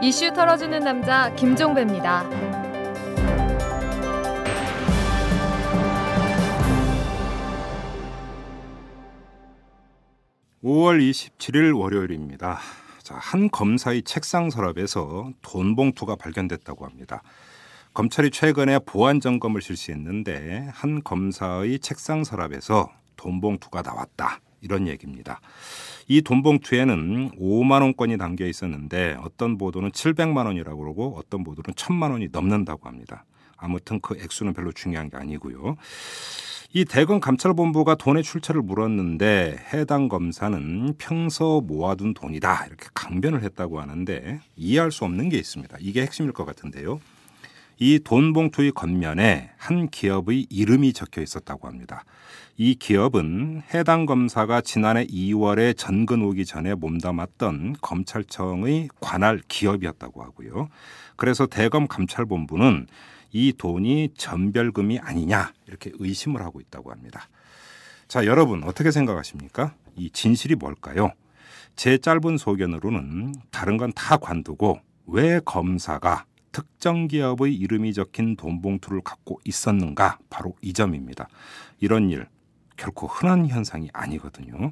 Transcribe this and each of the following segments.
이슈 털어주는 남자 김종배입니다. 5월 27일 월요일입니다. 자, 한 검사의 책상 서랍에서 돈 봉투가 발견됐다고 합니다. 검찰이 최근에 보안 점검을 실시했는데 한 검사의 책상 서랍에서 돈 봉투가 나왔다. 이런 얘기입니다. 이 돈 봉투에는 5만 원권이 담겨 있었는데 어떤 보도는 700만 원이라고 그러고 어떤 보도는 1000만 원이 넘는다고 합니다. 아무튼 그 액수는 별로 중요한 게 아니고요. 이 대검 감찰본부가 돈의 출처를 물었는데 해당 검사는 평소 모아둔 돈이다 이렇게 강변을 했다고 하는데 이해할 수 없는 게 있습니다. 이게 핵심일 것 같은데요. 이 돈 봉투의 겉면에 한 기업의 이름이 적혀 있었다고 합니다. 이 기업은 해당 검사가 지난해 2월에 전근 오기 전에 몸담았던 검찰청의 관할 기업이었다고 하고요. 그래서 대검 감찰본부는 이 돈이 전별금이 아니냐 이렇게 의심을 하고 있다고 합니다. 자, 여러분 어떻게 생각하십니까? 이 진실이 뭘까요? 제 짧은 소견으로는 다른 건 다 관두고 왜 검사가 특정 기업의 이름이 적힌 돈 봉투를 갖고 있었는가? 바로 이 점입니다. 이런 일 결코 흔한 현상이 아니거든요.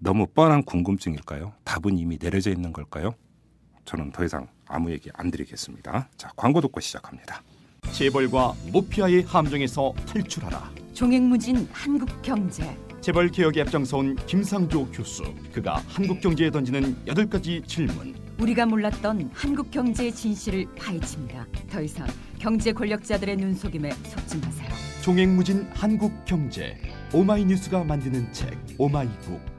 너무 뻔한 궁금증일까요? 답은 이미 내려져 있는 걸까요? 저는 더 이상 아무 얘기 안 드리겠습니다. 자, 광고 듣고 시작합니다. 재벌과 모피아의 함정에서 탈출하라. 종횡무진 한국경제. 재벌 개혁에 앞장서온 김상조 교수. 그가 한국경제에 던지는 8가지 질문. 우리가 몰랐던 한국경제의 진실을 파헤칩니다. 더 이상 경제 권력자들의 눈속임에 속지 마세요. 종횡무진 한국경제. 오마이뉴스가 만드는 책 오마이북.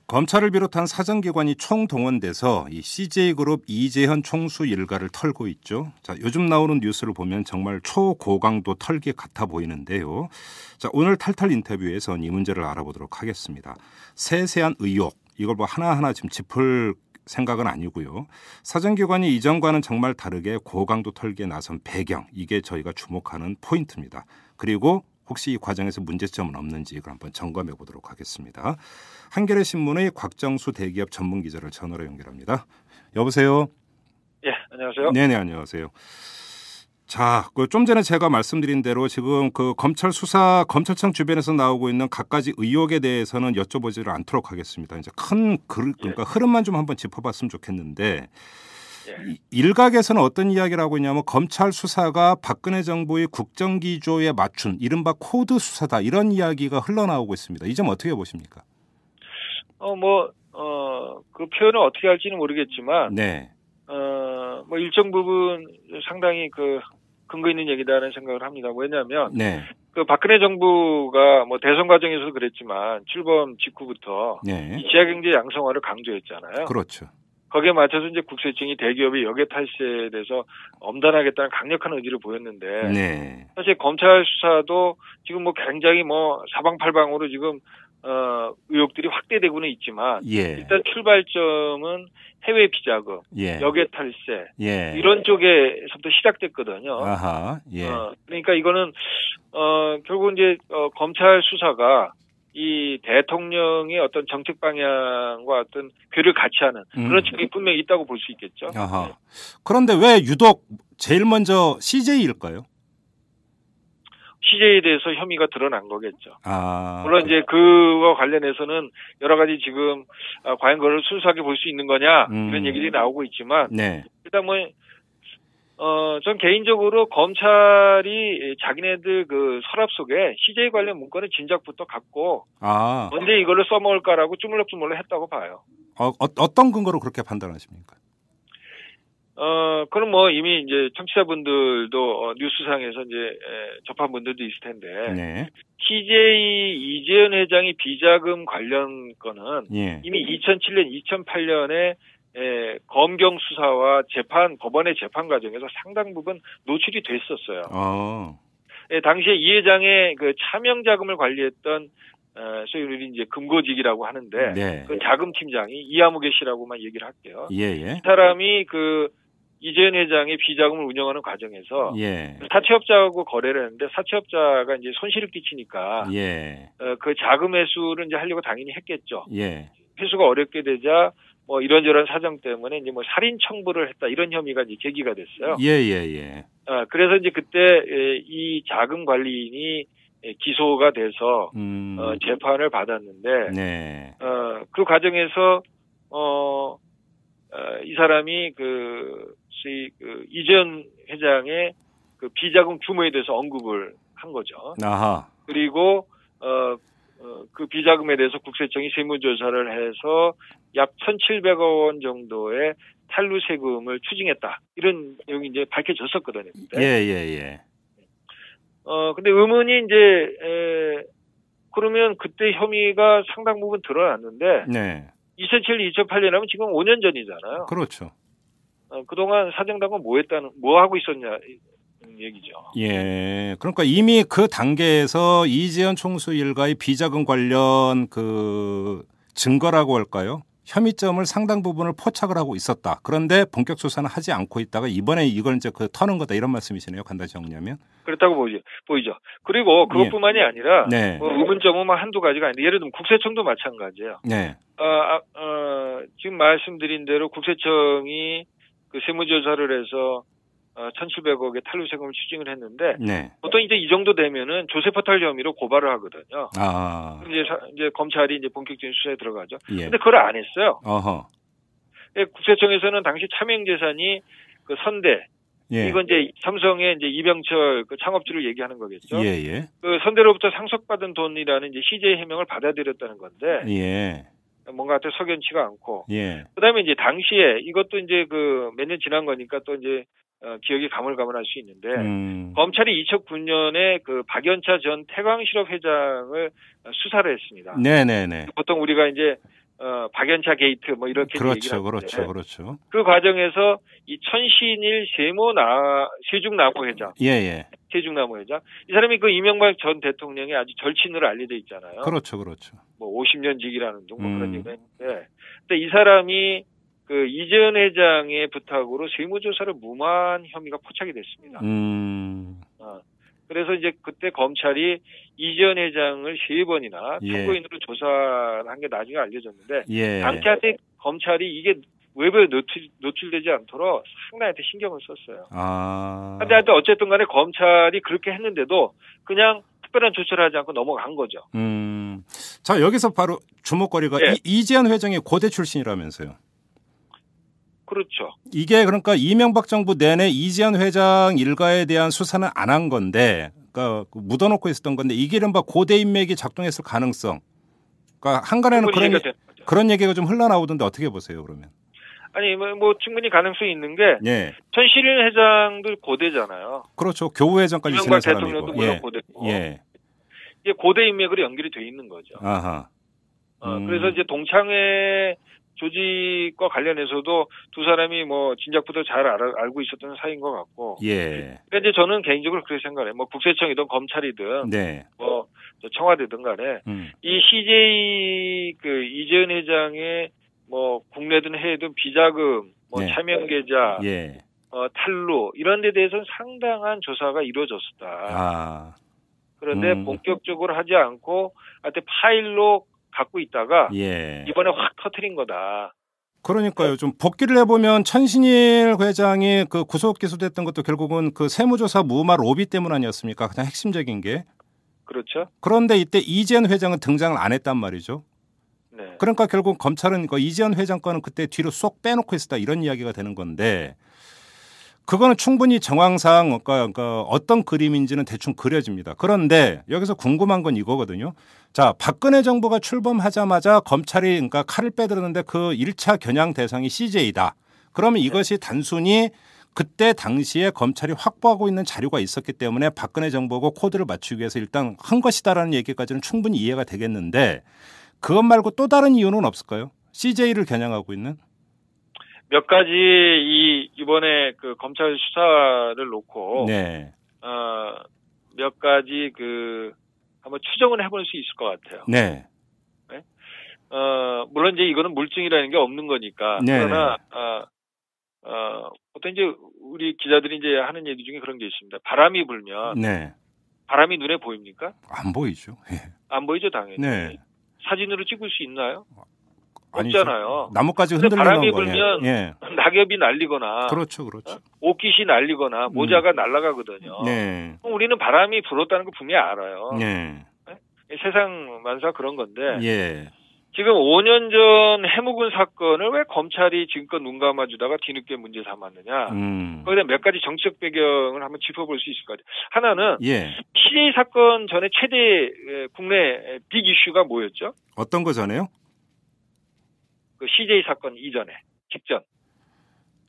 검찰을 비롯한 사정기관이 총동원돼서 이 CJ그룹 이재현 총수 일가를 털고 있죠. 자, 요즘 나오는 뉴스를 보면 정말 초고강도 털기 같아 보이는데요. 자, 오늘 탈탈 인터뷰에선 이 문제를 알아보도록 하겠습니다. 세세한 의혹, 이걸 뭐 하나하나 지금 짚을 생각은 아니고요. 사정기관이 이전과는 정말 다르게 고강도 털기에 나선 배경, 이게 저희가 주목하는 포인트입니다. 그리고 혹시 이 과정에서 문제점은 없는지 이걸 한번 점검해 보도록 하겠습니다. 한겨레 신문의 곽정수 대기업 전문 기자를 전화로 연결합니다. 여보세요. 예, 안녕하세요. 네네, 안녕하세요. 자, 좀 전에 제가 말씀드린 대로 지금 그 검찰 수사, 검찰청 주변에서 나오고 있는 갖가지 의혹에 대해서는 여쭤보지를 않도록 하겠습니다. 이제 그러니까 흐름만 좀 한번 짚어봤으면 좋겠는데. 일각에서는 어떤 이야기를 하고 있냐면 검찰 수사가 박근혜 정부의 국정기조에 맞춘 이른바 코드 수사다 이런 이야기가 흘러나오고 있습니다. 이 점 어떻게 보십니까? 그 표현을 어떻게 할지는 모르겠지만, 네. 뭐 일정 부분 상당히 그 근거 있는 얘기다라는 생각을 합니다. 왜냐하면, 네. 그 박근혜 정부가 뭐 대선 과정에서도 그랬지만 출범 직후부터 네. 이 지하경제 양성화를 강조했잖아요. 그렇죠. 거기에 맞춰서 이제 국세청이 대기업의 역외 탈세에 대해서 엄단하겠다는 강력한 의지를 보였는데, 네. 사실 검찰 수사도 지금 뭐 굉장히 뭐 사방팔방으로 지금 의혹들이 확대되고는 있지만, 예. 일단 출발점은 해외 비자금, 예. 역외 탈세 예. 이런 쪽에서부터 시작됐거든요. 아하. 예. 그러니까 이거는 결국 이제 검찰 수사가 이 대통령의 어떤 정책 방향과 어떤 교류를 같이 하는 그런 측면이 분명히 있다고 볼 수 있겠죠. 아하. 네. 그런데 왜 유독 제일 먼저 CJ일까요? CJ에 대해서 혐의가 드러난 거겠죠. 아. 물론 이제 그와 관련해서는 여러 가지 지금 과연 그걸 순수하게 볼 수 있는 거냐 이런 얘기들이 나오고 있지만, 네. 일단 뭐 전 개인적으로 검찰이 자기네들 그 서랍 속에 CJ 관련 문건의 진작부터 갖고 언제 이걸로 써먹을까라고 주물럭주물럭 했다고 봐요. 어떤 근거로 그렇게 판단하십니까? 그럼 뭐 이미 이제 청취자분들도 뉴스상에서 이제 접한 분들도 있을 텐데, 네. CJ 이재현 회장이 비자금 관련 건은 예. 이미 2007년, 2008년에 검경 수사와 법원의 재판 과정에서 상당 부분 노출이 됐었어요. 당시에 이 회장의 그 차명 자금을 관리했던 소위 우리 이제 금고직이라고 하는데 네. 그 자금 팀장이 이하무개 씨라고만 얘기를 할게요. 예. 이 사람이 그 이재현 회장의 비자금을 운영하는 과정에서 예. 사채업자하고 거래를 했는데 사채업자가 이제 손실을 끼치니까 예. 그 자금 회수를 이제 하려고 당연히 했겠죠. 예. 회수가 어렵게 되자 뭐 이런저런 사정 때문에 이제 뭐 살인 청부를 했다 이런 혐의가 이제 제기가 됐어요. 예. 그래서 이제 그때 이 자금 관리인이 기소가 돼서 재판을 받았는데 네. 그 과정에서 이 사람이 이재현 회장의 그 비자금 규모에 대해서 언급을 한 거죠. 아하. 그리고 그 비자금에 대해서 국세청이 세무조사를 해서 약 1,700억 원 정도의 탈루 세금을 추징했다. 이런 내용이 이제 밝혀졌었거든요. 그때. 예. 근데 의문이 이제 그러면 그때 혐의가 상당 부분 드러났는데 네. 2007, 2008년이면 지금 5년 전이잖아요. 그렇죠. 그동안 사정당은 뭐 하고 있었냐 얘기죠. 예. 그러니까 이미 그 단계에서 이재현 총수 일가의 비자금 관련 그 증거라고 할까요? 혐의점을 상당 부분을 포착을 하고 있었다. 그런데 본격 수사는 하지 않고 있다가 이번에 이걸 이제 터는 거다 이런 말씀이시네요. 간단히 정리하면. 그렇다고 보이죠. 그리고 그것뿐만이 아니라 네. 뭐 의문점은 한두 가지가 아닌데 예를 들면 국세청도 마찬가지예요. 네. 지금 말씀드린 대로 국세청이 그 세무조사를 해서 1,700억의 탈루 세금을 추징을 했는데 네. 보통 이제 이 정도 되면은 조세포탈 혐의로 고발을 하거든요. 이제 검찰이 이제 본격적인 수사에 들어가죠. 예. 근데 그걸 안 했어요. 어허. 국세청에서는 당시 차명재산이 그 선대 예. 이건 이제 삼성의 이제 이병철 그 창업주를 얘기하는 거겠죠. 예. 그 선대로부터 상속받은 돈이라는 이제 CJ 해명을 받아들였다는 건데 예. 뭔가 석연치가 않고. 예. 그다음에 이제 당시에 이것도 이제 그 몇 년 지난 거니까 또 이제 기억이 가물가물할 수 있는데 검찰이 2009년에 그 박연차 전 태광실업 회장을 수사를 했습니다. 네네네. 보통 우리가 이제 박연차 게이트 뭐 이렇게 그렇죠. 그 과정에서 이 천신일 세중나무 회장, 세중나무 회장 이 사람이 그 이명박 전 대통령의 아주 절친으로 알려져 있잖아요. 그렇죠. 뭐 50년 직이라는 둥 뭐 그런 얘기가 있는데, 근데 이 사람이 그 이재현 회장의 부탁으로 세무조사를 무마한 혐의가 포착이 됐습니다. 그래서 이제 그때 검찰이 이재현 회장을 3번이나 참고인으로 조사를 한 게 나중에 알려졌는데 당시한테 검찰이 이게 외부에 노출되지 않도록 상당히 신경을 썼어요. 그런데 어쨌든 간에 검찰이 그렇게 했는데도 그냥 특별한 조치를 하지 않고 넘어간 거죠. 자, 여기서 바로 주목거리가 이재현 회장이 고대 출신이라면서요. 그렇죠. 이게 그러니까 이명박 정부 내내 이재현 회장 일가에 대한 수사는 안 한 건데, 그러니까 묻어놓고 있었던 건데 이게 이른바 고대 인맥이 작동했을 가능성. 그러니까 한간에는 그런 얘기가 좀 흘러나오던데 어떻게 보세요, 그러면? 아니 뭐 충분히 가능성이 있는 게 천신일 회장도 고대잖아요. 그렇죠. 교우회장까지 지낸 사람이고. 대통령도 물론 고대고. 이게 고대 인맥으로 연결이 돼 있는 거죠. 그래서 이제 동창회 조직과 관련해서도 두 사람이 뭐 진작부터 잘 알고 있었던 사이인 것 같고. 그러니까 이제 저는 개인적으로 그렇게 생각해요. 뭐 국세청이든 검찰이든 뭐 청와대든 간에 이 CJ 그 이재현 회장의 뭐 국내든 해외든 비자금, 뭐 차명계좌, 탈루 이런 데 대해서는 상당한 조사가 이루어졌었다. 그런데 본격적으로 하지 않고 하여튼 파일로 갖고 있다가 이번에 확 터뜨린 거다. 그러니까요. 좀 복귀를 해보면 천신일 회장이 그 구속 기소됐던 것도 결국은 그 세무조사 무마 로비 때문 아니었습니까? 가장 핵심적인 게. 그렇죠. 그런데 이때 이재현 회장은 등장을 안 했단 말이죠. 그러니까 결국 검찰은 그 이재현 회장 거는 그때 뒤로 쏙 빼놓고 있었다 이런 이야기가 되는 건데 그거는 충분히 정황상 그러니까 어떤 그림인지는 대충 그려집니다. 그런데 여기서 궁금한 건 이거거든요. 자, 박근혜 정부가 출범하자마자 검찰이 그러니까 칼을 빼들었는데 그 1차 겨냥 대상이 CJ다. 그러면 이것이 단순히 그때 당시에 검찰이 확보하고 있는 자료가 있었기 때문에 박근혜 정부하고 코드를 맞추기 위해서 일단 한 것이다라는 얘기까지는 충분히 이해가 되겠는데 그것 말고 또 다른 이유는 없을까요? CJ를 겨냥하고 있는? 몇 가지 이번에 그 검찰 수사를 놓고 몇 가지 그 한번 추정을 해볼 수 있을 것 같아요. 네. 네? 물론 이제 이거는 물증이라는 게 없는 거니까. 네. 그러나 보통 이제 우리 기자들이 이제 하는 얘기 중에 그런 게 있습니다. 바람이 불면 네. 바람이 눈에 보입니까? 안 보이죠. 예. 안 보이죠, 당연히. 네. 사진으로 찍을 수 있나요? 아니죠. 없잖아요. 나뭇가지 근데 흔들리는 바람이 거예요. 불면 예. 낙엽이 날리거나 그렇죠. 옷깃이 날리거나 모자가 날아가거든요. 네. 그럼 우리는 바람이 불었다는 거 분명히 알아요. 네. 세상 만사 그런 건데 예. 지금 5년 전 해묵은 사건을 왜 검찰이 지금껏 눈 감아주다가 뒤늦게 문제 삼았느냐. 거기다 몇 가지 정치적 배경을 한번 짚어볼 수 있을 것 같아요. 하나는 예. CJ 사건 전에 최대 국내 빅 이슈가 뭐였죠? 어떤 거 전에요? 그 CJ 사건 이전에 직전.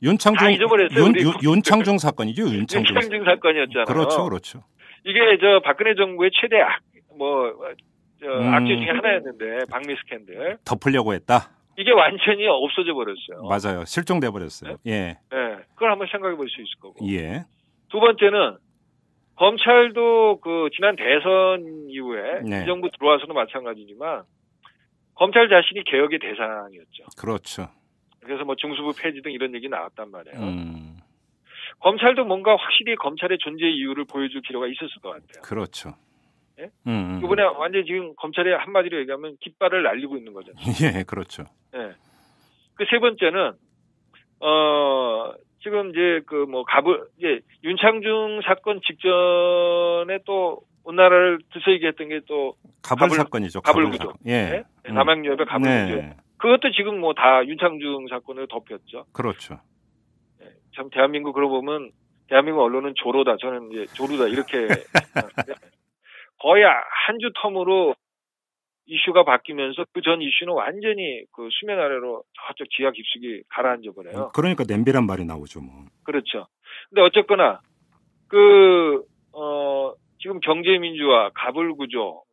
윤창중 잊어버렸어요, 윤창중 사건이죠. 윤창중 사건이었잖아요. 그렇죠. 이게 박근혜 정부의 최대 악재 중에 하나였는데 박미 스캔들. 덮으려고 했다. 이게 완전히 없어져 버렸어요. 맞아요. 실종돼 버렸어요. 네? 예. 네. 그걸 한번 생각해 볼 수 있을 거고. 예. 두 번째는 검찰도 그 지난 대선 이후에 네. 이 정부 들어와서도 마찬가지지만 검찰 자신이 개혁의 대상이었죠. 그렇죠. 그래서 뭐 중수부 폐지 등 이런 얘기 나왔단 말이에요. 검찰도 뭔가 확실히 검찰의 존재 이유를 보여줄 필요가 있었을 것 같아요. 그렇죠. 예? 이번에 완전히 지금 검찰이 한마디로 얘기하면 깃발을 날리고 있는 거잖아요. 예, 그렇죠. 예. 그 세 번째는 지금 이제 이제 윤창중 사건 직전에 또 우리나라를 들썩이게 했던 게 또 가불 사건이죠. 가불구조. 예. 네? 남양유업의 가불구조. 네. 그것도 지금 뭐 다 윤창중 사건으로 덮였죠. 그렇죠. 네. 참 대한민국 그러고 보면 대한민국 언론은 조로다. 저는 이제 조루다 이렇게 거의 한 주 텀으로 이슈가 바뀌면서 그 전 이슈는 완전히 그 수면 아래로 저쪽 지하 깊숙이 가라앉아 버려요. 그러니까 냄비란 말이 나오죠, 뭐. 그렇죠. 근데 어쨌거나 지금 경제민주화, 가불구조.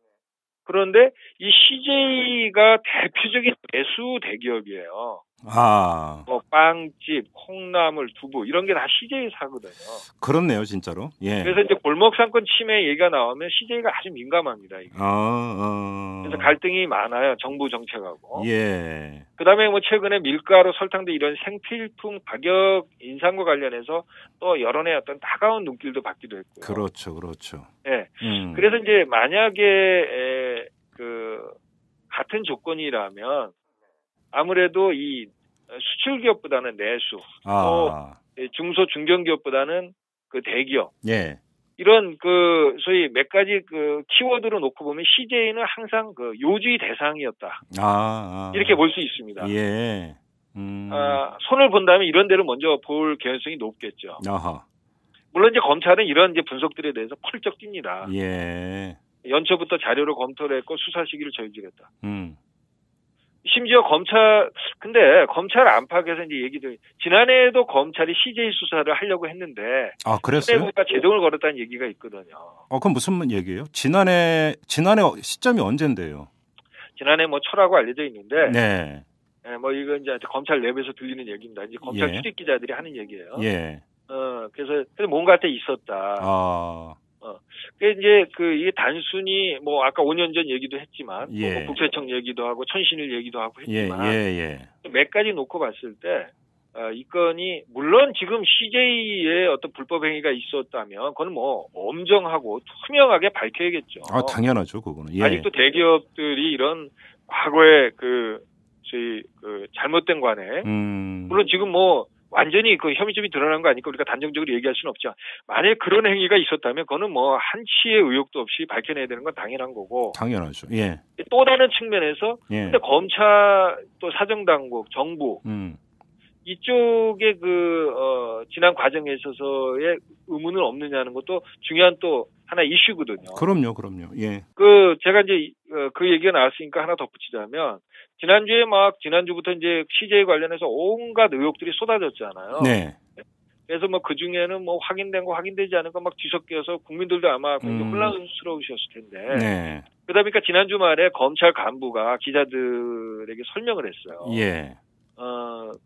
그런데 이 CJ가 대표적인 내수 대기업이에요. 뭐 빵집, 콩나물, 두부 이런 게 다 CJ 사거든요. 그렇네요, 진짜로. 예. 그래서 이제 골목 상권 침해 얘기가 나오면 CJ가 아주 민감합니다. 이게. 그래서 갈등이 많아요, 정부 정책하고. 예. 그다음에 뭐 최근에 밀가루, 설탕 등 이런 생필품 가격 인상과 관련해서 또 여론의 어떤 따가운 눈길도 받기도 했고요. 그렇죠. 예. 그래서 이제 만약에 같은 조건이라면 아무래도 이 수출 기업보다는 내수, 또 중소 중견 기업보다는 그 대기업, 예. 이런 소위 몇 가지 키워드로 놓고 보면 CJ는 항상 요주의 대상이었다. 이렇게 볼 수 있습니다. 예. 손을 본다면 이런 데를 먼저 볼 개연성이 높겠죠. 물론 이제 검찰은 이런 이제 분석들에 대해서 펄쩍 뜁니다. 예. 연초부터 자료를 검토를 했고 수사 시기를 저질렀다. 심지어 근데 검찰 안팎에서 이제 얘기들, 지난해에도 검찰이 CJ 수사를 하려고 했는데. 그랬어요? 수뇌부가 제동을 걸었다는 얘기가 있거든요. 그럼 무슨 얘기예요? 지난해 시점이 언젠데요? 지난해 뭐 철하고 알려져 있는데. 네. 네, 뭐 이건 이제 검찰 내부에서 들리는 얘기입니다. 이제 검찰 출입 기자들이 하는 얘기예요. 예. 그래서 뭔가 때 있었다. 이제 이게 단순히 뭐 아까 5년 전 얘기도 했지만 뭐 국세청 얘기도 하고 천신일 얘기도 하고 했지만 몇 가지 놓고 봤을 때 이 건이 물론 지금 CJ의 어떤 불법 행위가 있었다면 그건 뭐 엄정하고 투명하게 밝혀야겠죠. 당연하죠, 그거는. 예. 아직도 대기업들이 이런 과거의 저희 잘못된 관행 물론 지금 뭐 완전히 혐의점이 드러난 거 아니까 우리가 단정적으로 얘기할 수는 없죠. 만약에 그런 행위가 있었다면 그거는 뭐 한치의 의혹도 없이 밝혀내야 되는 건 당연한 거고. 당연하죠. 예. 또 다른 측면에서 근데 검찰 또 사정당국, 정부 이쪽에 지난 과정에 있어서의 의문은 없느냐는 것도 중요한 또 하나 이슈거든요. 그럼요. 예. 제가 이제 그 얘기가 나왔으니까 하나 덧붙이자면 지난주부터 이제 CJ 관련해서 온갖 의혹들이 쏟아졌잖아요. 네. 그래서 뭐 그 중에는 뭐 확인된 거 확인되지 않은 거 막 뒤섞여서 국민들도 아마 굉장히 혼란스러우셨을 텐데. 네. 그러다 보니까 지난 주말에 검찰 간부가 기자들에게 설명을 했어요. 예.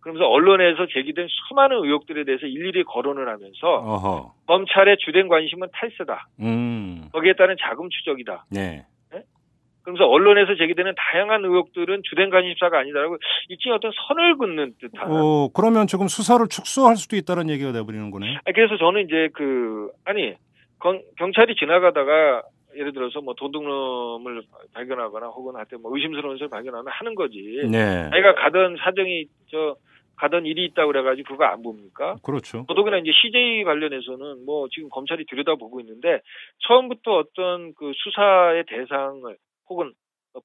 그러면서 언론에서 제기된 수많은 의혹들에 대해서 일일이 거론을 하면서 검찰의 주된 관심은 탈세다. 거기에 따른 자금 추적이다. 네. 네? 그러면서 언론에서 제기되는 다양한 의혹들은 주된 관심사가 아니다라고 일종의 어떤 선을 긋는 듯한. 그러면 조금 수사를 축소할 수도 있다는 얘기가 돼버리는 거네요. 그래서 저는 이제 경찰이 지나가다가 예를 들어서 뭐 도둑놈을 발견하거나 혹은 하여튼 뭐 의심스러운 것을 발견하면 하는 거지. 네. 자기가 가던 일이 있다고 그래가지고 그거 안 봅니까? 그렇죠. 더더구나 이제 CJ 관련해서는 뭐 지금 검찰이 들여다보고 있는데 처음부터 어떤 그 수사의 대상을 혹은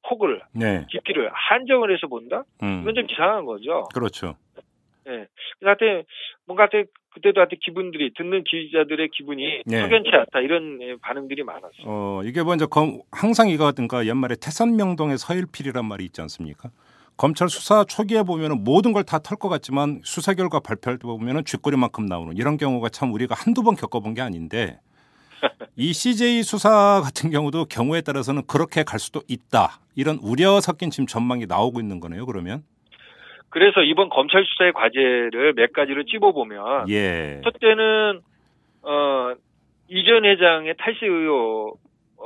폭을, 네. 깊이를 한정을 해서 본다? 이건 좀 이상한 거죠. 그렇죠. 네. 하여튼 뭔가 그때도 하여튼 기분들이 듣는 기자들의 기분이 네. 석연치 않다 이런 반응들이 많았어요. 이게 먼저 항상 이거든가 옛말에 태산명동의 서일필이란 말이 있지 않습니까? 검찰 수사 초기에 보면은 모든 걸 다 털 것 같지만 수사 결과 발표할 때 보면은 쥐꼬리만큼 나오는 이런 경우가 참 우리가 한두 번 겪어본 게 아닌데 이 CJ 수사 같은 경우도 경우에 따라서는 그렇게 갈 수도 있다. 이런 우려 섞인 지금 전망이 나오고 있는 거네요. 그러면. 그래서 이번 검찰 수사의 과제를 몇 가지로 찝어보면 첫째는 이 전 회장의 탈세 의혹,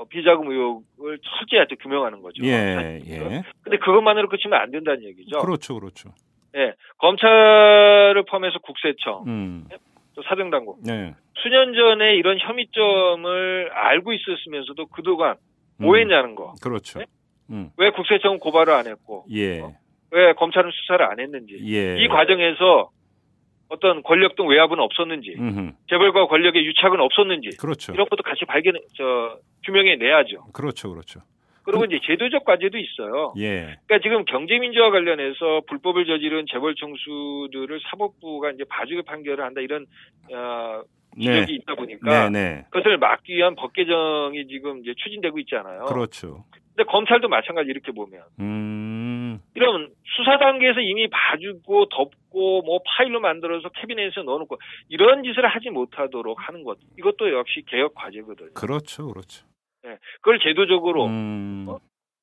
비자금 의혹을 철저히 규명하는 거죠. 근데 그것만으로 끝이면 안 된다는 얘기죠. 그렇죠. 예, 검찰을 포함해서 국세청, 또 사정당국. 수년 전에 이런 혐의점을 알고 있었으면서도 그동안 뭐 했냐는 거. 그렇죠. 왜 국세청은 고발을 안 했고, 왜 검찰은 수사를 안 했는지, 이 과정에서 어떤 권력 등 외압은 없었는지, 재벌과 권력의 유착은 없었는지, 그렇죠. 이런 것도 같이 규명해 내야죠. 그렇죠. 그리고 이제 제도적 과제도 있어요. 그러니까 지금 경제민주화 관련해서 불법을 저지른 재벌 총수들을 사법부가 이제 봐주기 판결을 한다 이런 지적이 있다 보니까 그것을 막기 위한 법 개정이 지금 이제 추진되고 있잖아요. 그렇죠. 근데 검찰도 마찬가지 이렇게 보면 이러면 수사 단계에서 이미 봐주고 덮고 뭐 파일로 만들어서 캐비넷에 넣어놓고 이런 짓을 하지 못하도록 하는 것 이것도 역시 개혁 과제거든요. 그렇죠. 네, 그걸 제도적으로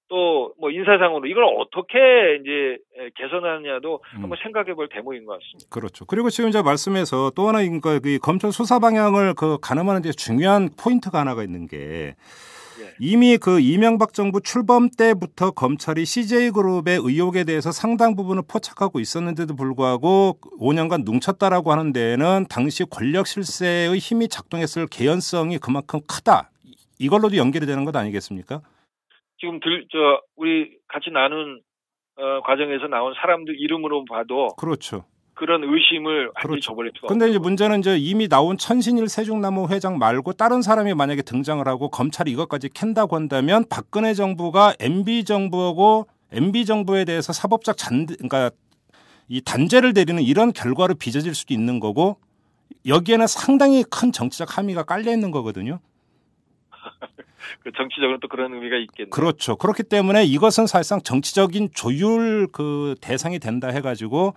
또 뭐 인사상으로 이걸 어떻게 이제 개선하느냐도 한번 생각해볼 대목인 것 같습니다. 그렇죠. 그리고 지금 이제 말씀에서 또 하나 그 검찰 수사 방향을 가늠하는 데 중요한 포인트가 하나가 있는 게 이미 그 이명박 정부 출범 때부터 검찰이 CJ그룹의 의혹에 대해서 상당 부분을 포착하고 있었는데도 불구하고 5년간 뭉쳤다라고 하는 데에는 당시 권력 실세의 힘이 작동했을 개연성이 그만큼 크다. 이걸로도 연결이 되는 것 아니겠습니까? 지금 우리 같이 나눈 과정에서 나온 사람들 이름으로 봐도 그렇죠. 그런 의심을 완전히 저버릴 수가 없어요. 그런데 이제 문제는 이제 이미 나온 천신일 세종나무 회장 말고 다른 사람이 만약에 등장을 하고 검찰이 이것까지 캔다고 한다면 박근혜 정부가 MB 정부에 대해서 사법적 그러니까 이 단죄를 내리는 이런 결과로 빚어질 수도 있는 거고 여기에는 상당히 큰 정치적 함의가 깔려 있는 거거든요. 그 정치적으로 또 그런 의미가 있겠네요. 그렇죠. 그렇기 때문에 이것은 사실상 정치적인 조율 대상이 된다 해가지고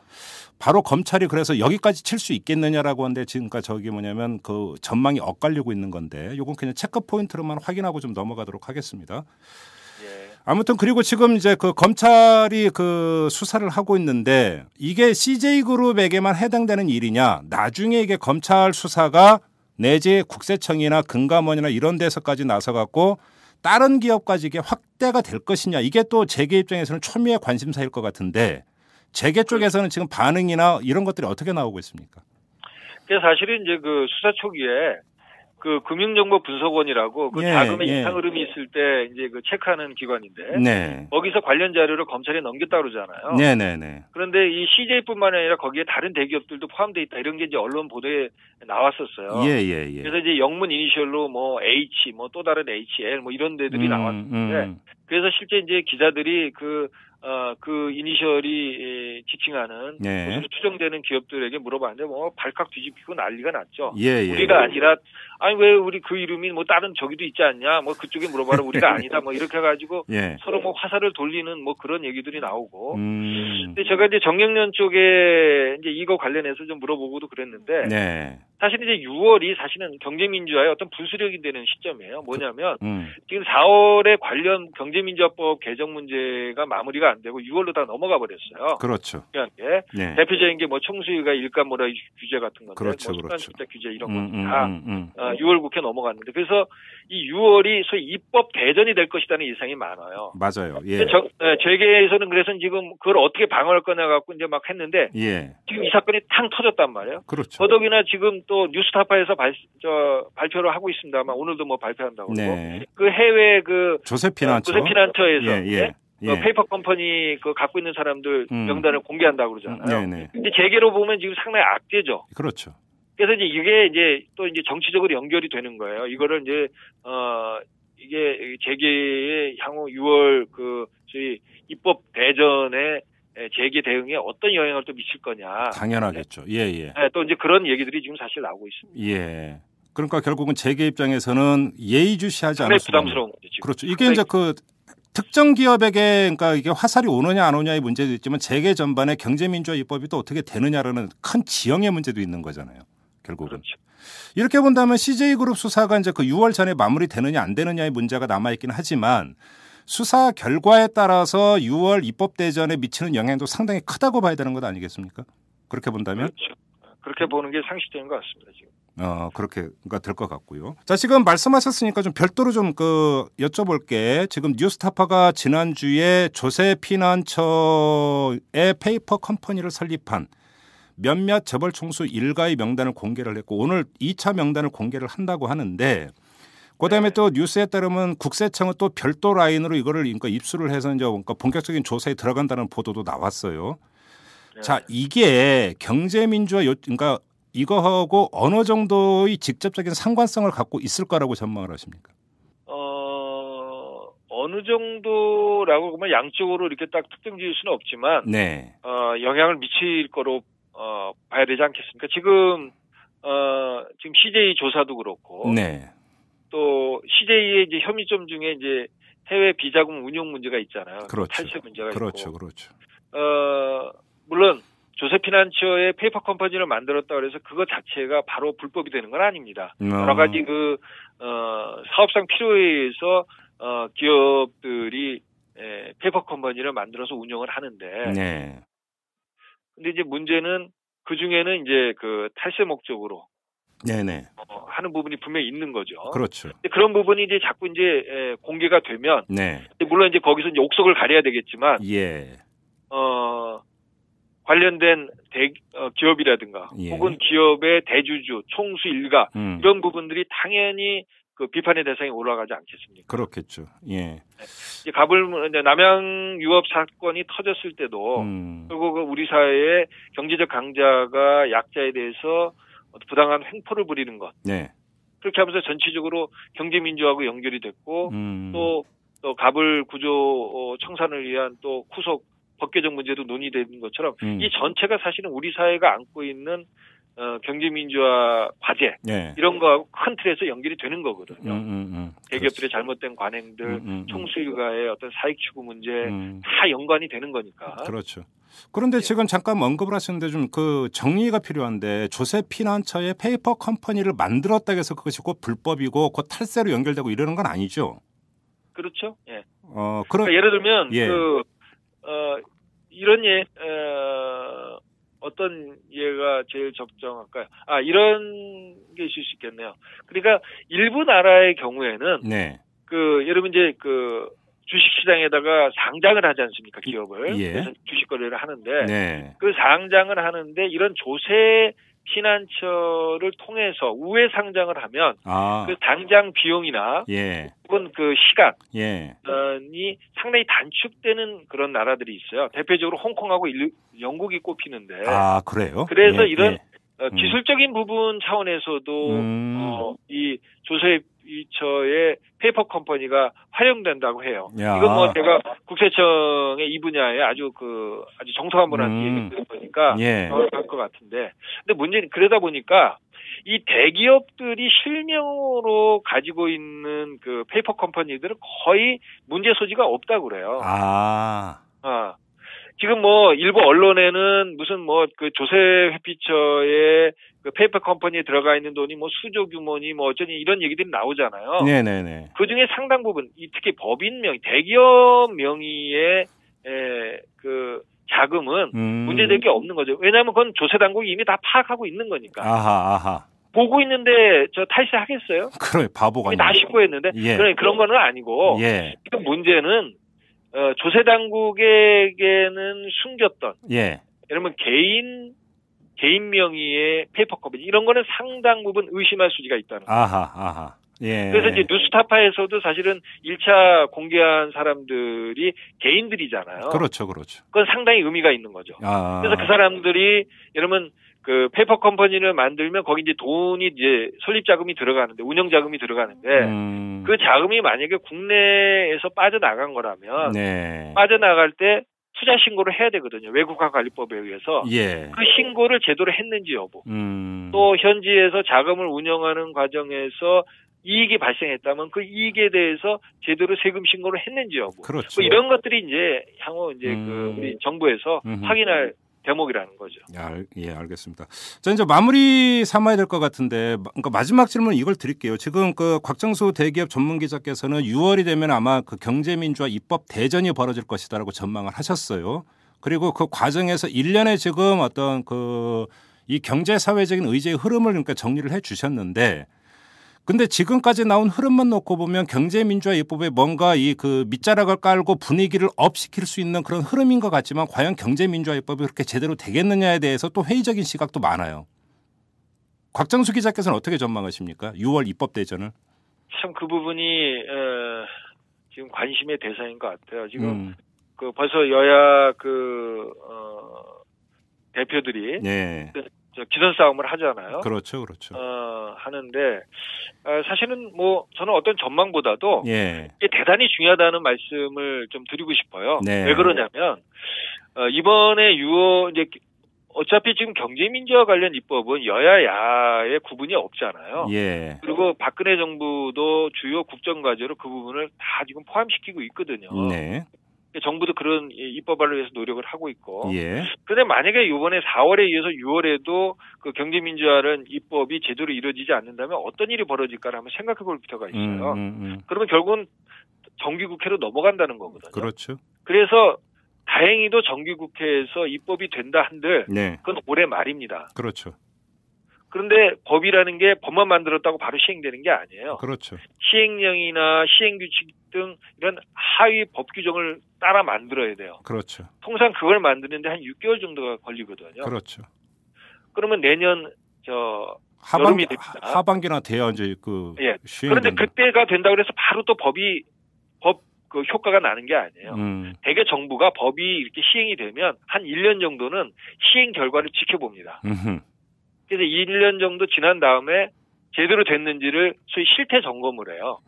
바로 검찰이 그래서 여기까지 칠 수 있겠느냐라고 하는데 지금까지 뭐냐면 그 전망이 엇갈리고 있는 건데 이건 그냥 체크 포인트로만 확인하고 좀 넘어가도록 하겠습니다. 아무튼 그리고 지금 이제 그 검찰이 그 수사를 하고 있는데 이게 CJ그룹에게만 해당되는 일이냐 나중에 이게 검찰 수사가 내지 국세청이나 금감원이나 이런 데서까지 나서갖고 다른 기업까지 이게 확대가 될 것이냐 이게 또 재계 입장에서는 초미의 관심사일 것 같은데 재계 쪽에서는 지금 반응이나 이런 것들이 어떻게 나오고 있습니까? 사실은 이제 그 수사 초기에 그 금융정보분석원이라고 그 자금의 이상 흐름이 있을 때 이제 그 체크하는 기관인데 거기서 관련 자료를 검찰에 넘겼다 그러잖아요. 그런데 이 CJ뿐만 아니라 거기에 다른 대기업들도 포함되어 있다 이런 게 이제 언론 보도에 나왔었어요. 그래서 이제 영문 이니셜로 뭐 H 뭐 또 다른 HL 뭐 이런 데들이 나왔는데 그래서 실제 이제 기자들이 그 이니셜이 지칭하는 것으로 추정되는 기업들에게 물어봤는데 뭐 발칵 뒤집히고 난리가 났죠. 우리가 아니라 아니 왜 우리 그 이름이 뭐 다른 저기도 있지 않냐 뭐 그쪽에 물어봐라 우리가 아니다 뭐 이렇게 해가지고 서로 뭐 화살을 돌리는 뭐 그런 얘기들이 나오고 근데 제가 이제 정경련 쪽에 이제 이거 관련해서 좀 물어보고도 그랬는데 사실 이제 6월이 사실은 경제민주화의 어떤 분수령이 되는 시점이에요. 뭐냐면 지금 4월에 관련 경제민주화법 개정 문제가 마무리가 안 되고 6월로 다 넘어가 버렸어요. 그렇죠. 네. 대표적인 게 뭐 총수일가 일감 몰아 규제 같은 건데, 그렇죠, 뭐 그렇죠. 수단주택 규제 이런 것다 6월 국회 넘어갔는데 그래서 이 6월이 소위 입법 대전이 될 것이라는 예상이 많아요. 맞아요. 예. 재계에서는 그래서 지금 그걸 어떻게 방어할 거냐 갖고 이제 막 했는데 예. 지금 이 사건이 탕 터졌단 말이에요. 그렇죠. 더더기나 지금 또 뉴스타파에서 발표를 하고 있습니다만 오늘도 뭐 발표한다고 그러고 네. 그 해외 조세피난처에서 페이퍼 컴퍼니 그 갖고 있는 사람들 명단을 공개한다고 그러잖아요. 네네. 근데 재계로 보면 지금 상당히 악재죠. 그렇죠. 그래서 이게 또 정치적으로 연결이 되는 거예요. 이거를 이제 이게 재계의 향후 6월 저희 입법 대전에 재계 대응에 어떤 영향을 또 미칠 거냐. 당연하겠죠. 예. 네, 또 이제 그런 얘기들이 지금 사실 나오고 있습니다. 예. 그러니까 결국은 재계 입장에서는 예의주시하지 않을 수 없는. 부담스러운 거죠. 지금. 그렇죠. 이게 이제 특정 기업에게 그러니까 이게 화살이 오느냐 안 오느냐의 문제도 있지만 재계 전반에 경제민주화 입법이 또 어떻게 되느냐라는 큰 지형의 문제도 있는 거잖아요. 결국은. 그렇죠. 이렇게 본다면 CJ그룹 수사가 이제 그 6월 전에 마무리되느냐 안 되느냐의 문제가 남아있긴 하지만 수사 결과에 따라서 6월 입법 대전에 미치는 영향도 상당히 크다고 봐야 되는 것 아니겠습니까? 그렇게 본다면? 그렇죠. 그렇게 보는 게 상식적인 것 같습니다. 지금. 그렇게 될 것 같고요. 자, 지금 말씀하셨으니까 좀 별도로 좀 여쭤볼게. 지금 뉴스타파가 지난주에 조세피난처의 페이퍼 컴퍼니를 설립한 몇몇 재벌 총수 일가의 명단을 공개를 했고 오늘 2차 명단을 공개를 한다고 하는데 그다음에 또 뉴스에 따르면 국세청은 또 별도 라인으로 이거를 그러니까 입수를 해서 이제 본격적인 조사에 들어간다는 보도도 나왔어요. 네. 자, 이게 경제민주화 그러니까 이거하고 어느 정도의 직접적인 상관성을 갖고 있을 거라고 전망을 하십니까? 어느 정도라고 보면 양쪽으로 이렇게 딱 특정 지을 수는 없지만 네. 영향을 미칠 거로 봐야 되지 않겠습니까? 지금 CJ 조사도 그렇고 네. 또 CJ의 이제 혐의점 중에 이제 해외 비자금 운용 문제가 있잖아요. 그렇죠. 탈세 문제가 그렇죠. 있고. 그렇죠. 물론 조세피난처의 페이퍼 컴퍼니를 만들었다 그래서 그거 자체가 바로 불법이 되는 건 아닙니다. 여러 가지 사업상 필요에 의해서 기업들이 페이퍼 컴퍼니를 만들어서 운영을 하는데. 네. 근데 이제 문제는 그 중에는 이제 탈세 목적으로. 네네. 하는 부분이 분명히 있는 거죠. 그렇죠. 근데 그런 부분이 이제 자꾸 이제 공개가 되면. 네. 물론 이제 거기서 이제 옥석을 가려야 되겠지만. 예. 관련된 기업이라든가 예. 혹은 기업의 대주주, 총수 일가 이런 부분들이 당연히 비판의 대상에 올라가지 않겠습니까? 그렇겠죠. 예. 이제 남양 유업 사건이 터졌을 때도 결국 우리 사회의 경제적 강자가 약자에 대해서 부당한 횡포를 부리는 것. 네. 그렇게 하면서 전체적으로 경제민주화하고 연결이 됐고 또 갑을 구조 청산을 위한 또 후속 법 개정 문제도 논의되는 것처럼 이 전체가 사실은 우리 사회가 안고 있는 경제민주화 과제 네. 이런 거하고 큰 틀에서 연결이 되는 거거든요. 대기업들의 잘못된 관행들, 총수일가의 어떤 사익 추구 문제 다 연관이 되는 거니까. 그렇죠. 그런데 지금 잠깐 언급을 하셨는데 좀 정리가 필요한데 조세피난처의 페이퍼 컴퍼니를 만들었다 해서 그것이 곧 불법이고 곧 탈세로 연결되고 이러는 건 아니죠? 그렇죠. 예. 그러니까 예를 들면 예. 이런 어떤 예가 제일 적정할까요? 이런 게 있을 수 있겠네요. 그러니까 일부 나라의 경우에는 네. 여러분 이제 주식시장에다가 상장을 하지 않습니까? 기업을. 예. 그래서 주식 거래를 하는데 네. 그 상장을 하는데 이런 조세 피난처를 통해서 우회 상장을 하면 그 당장 비용이나 예. 혹은 시간 예. 이 상당히 단축되는 그런 나라들이 있어요. 대표적으로 홍콩하고 영국이 꼽히는데. 그래요? 그래서 예. 이런 기술적인 부분 차원에서도 이 조세피처의 페이퍼 컴퍼니가 활용된다고 해요. 이건 제가 국세청의 이 분야에 아주 정통한 분한테 얘기 드린 거니까 정확할 것 같은데. 근데 문제는 그러다 보니까 이 대기업들이 실명으로 가지고 있는 페이퍼 컴퍼니들은 거의 문제 소지가 없다고 그래요. 지금 일부 언론에는 무슨 조세피처의 페이퍼 컴퍼니에 들어가 있는 돈이 뭐 수조 규모니 뭐 어쩌니 이런 얘기들이 나오잖아요. 네네네. 그 중에 상당 부분, 특히 법인 명의, 대기업 명의의 그 자금은 문제될 게 없는 거죠. 왜냐하면 그건 조세 당국이 이미 다 파악하고 있는 거니까. 아하. 보고 있는데 저 탈세하겠어요? 그래, 바보가. 다 신고했는데. 예. 그런 거는 아니고. 예. 지금 문제는 조세 당국에게는 숨겼던. 예. 여러분 개인 명의의 페이퍼 컴퍼니 이런 거는 상당 부분 의심할 소지가 있다는 거예요. 아하. 예. 그래서 이제 뉴스타파에서도 사실은 1차 공개한 사람들이 개인들이잖아요. 그렇죠. 그건 상당히 의미가 있는 거죠. 그래서 그 사람들이 여러분 그 페이퍼 컴퍼니를 만들면 거기 이제 돈이 이제 설립 자금이 들어가는데 운영 자금이 들어가는데 그 자금이 만약에 국내에서 빠져나간 거라면 네. 빠져나갈 때 투자 신고를 해야 되거든요. 외국화 관리법에 의해서. 예. 그 신고를 제대로 했는지 여부. 또 현지에서 자금을 운영하는 과정에서 이익이 발생했다면 그 이익에 대해서 제대로 세금 신고를 했는지 여부. 그렇죠. 뭐 이런 것들이 이제 향후 이제 그 우리 정부에서 확인할 대목이라는 거죠. 예, 알겠습니다. 자, 이제 마무리 삼아야 될 것 같은데, 그러니까 마지막 질문 이걸 드릴게요. 지금 그 곽정수 대기업 전문 기자께서는 6월이 되면 아마 그 경제민주화 입법 대전이 벌어질 것이다라고 전망을 하셨어요. 그리고 그 과정에서 1년에 지금 어떤 그 이 경제 사회적인 의제의 흐름을 그러니까 정리를 해 주셨는데, 근데 지금까지 나온 흐름만 놓고 보면 경제민주화 입법에 뭔가 이 그 밑자락을 깔고 분위기를 업시킬 수 있는 그런 흐름인 것 같지만 과연 경제민주화 입법이 그렇게 제대로 되겠느냐에 대해서 또 회의적인 시각도 많아요. 곽정수 기자께서는 어떻게 전망하십니까? 6월 입법 대전을. 참 그 부분이 지금 관심의 대상인 것 같아요. 지금 그 벌써 여야 대표들이 네. 기선 싸움을 하잖아요. 그렇죠. 하는데 사실은 뭐 저는 어떤 전망보다도 예. 이게 대단히 중요하다는 말씀을 좀 드리고 싶어요. 네. 왜 그러냐면 이번에 6월 이제 어차피 지금 경제민주화 관련 입법은 여야야의 구분이 없잖아요. 예. 그리고 박근혜 정부도 주요 국정과제로 그 부분을 다 지금 포함시키고 있거든요. 네. 정부도 그런 입법화를 위해서 노력을 하고 있고. 예. 그런데 만약에 이번에 4월에 이어서 6월에도 그 경제민주화는 입법이 제대로 이루어지지 않는다면 어떤 일이 벌어질까를 한번 생각해 볼 필요가 있어요. 그러면 결국은 정기국회로 넘어간다는 거거든요. 그렇죠. 그래서 다행히도 정기국회에서 입법이 된다 한들 네. 그건 올해 말입니다. 그렇죠. 그런데 법이라는 게 법만 만들었다고 바로 시행되는 게 아니에요. 그렇죠. 시행령이나 시행규칙 등 이런 하위 법 규정을 따라 만들어야 돼요. 그렇죠. 통상 그걸 만드는데 한 6개월 정도가 걸리거든요. 그렇죠. 그러면 내년 여름이 됩니다. 하반기나 돼야 이제 그 예. 시행이 그런데 된다. 그때가 된다고 해서 바로 또 법 그 효과가 나는 게 아니에요. 대개 정부가 법이 이렇게 시행이 되면 한 1년 정도는 시행 결과를 지켜봅니다. 그래서 1년 정도 지난 다음에 제대로 됐는지를 소위 실태 점검을 해요.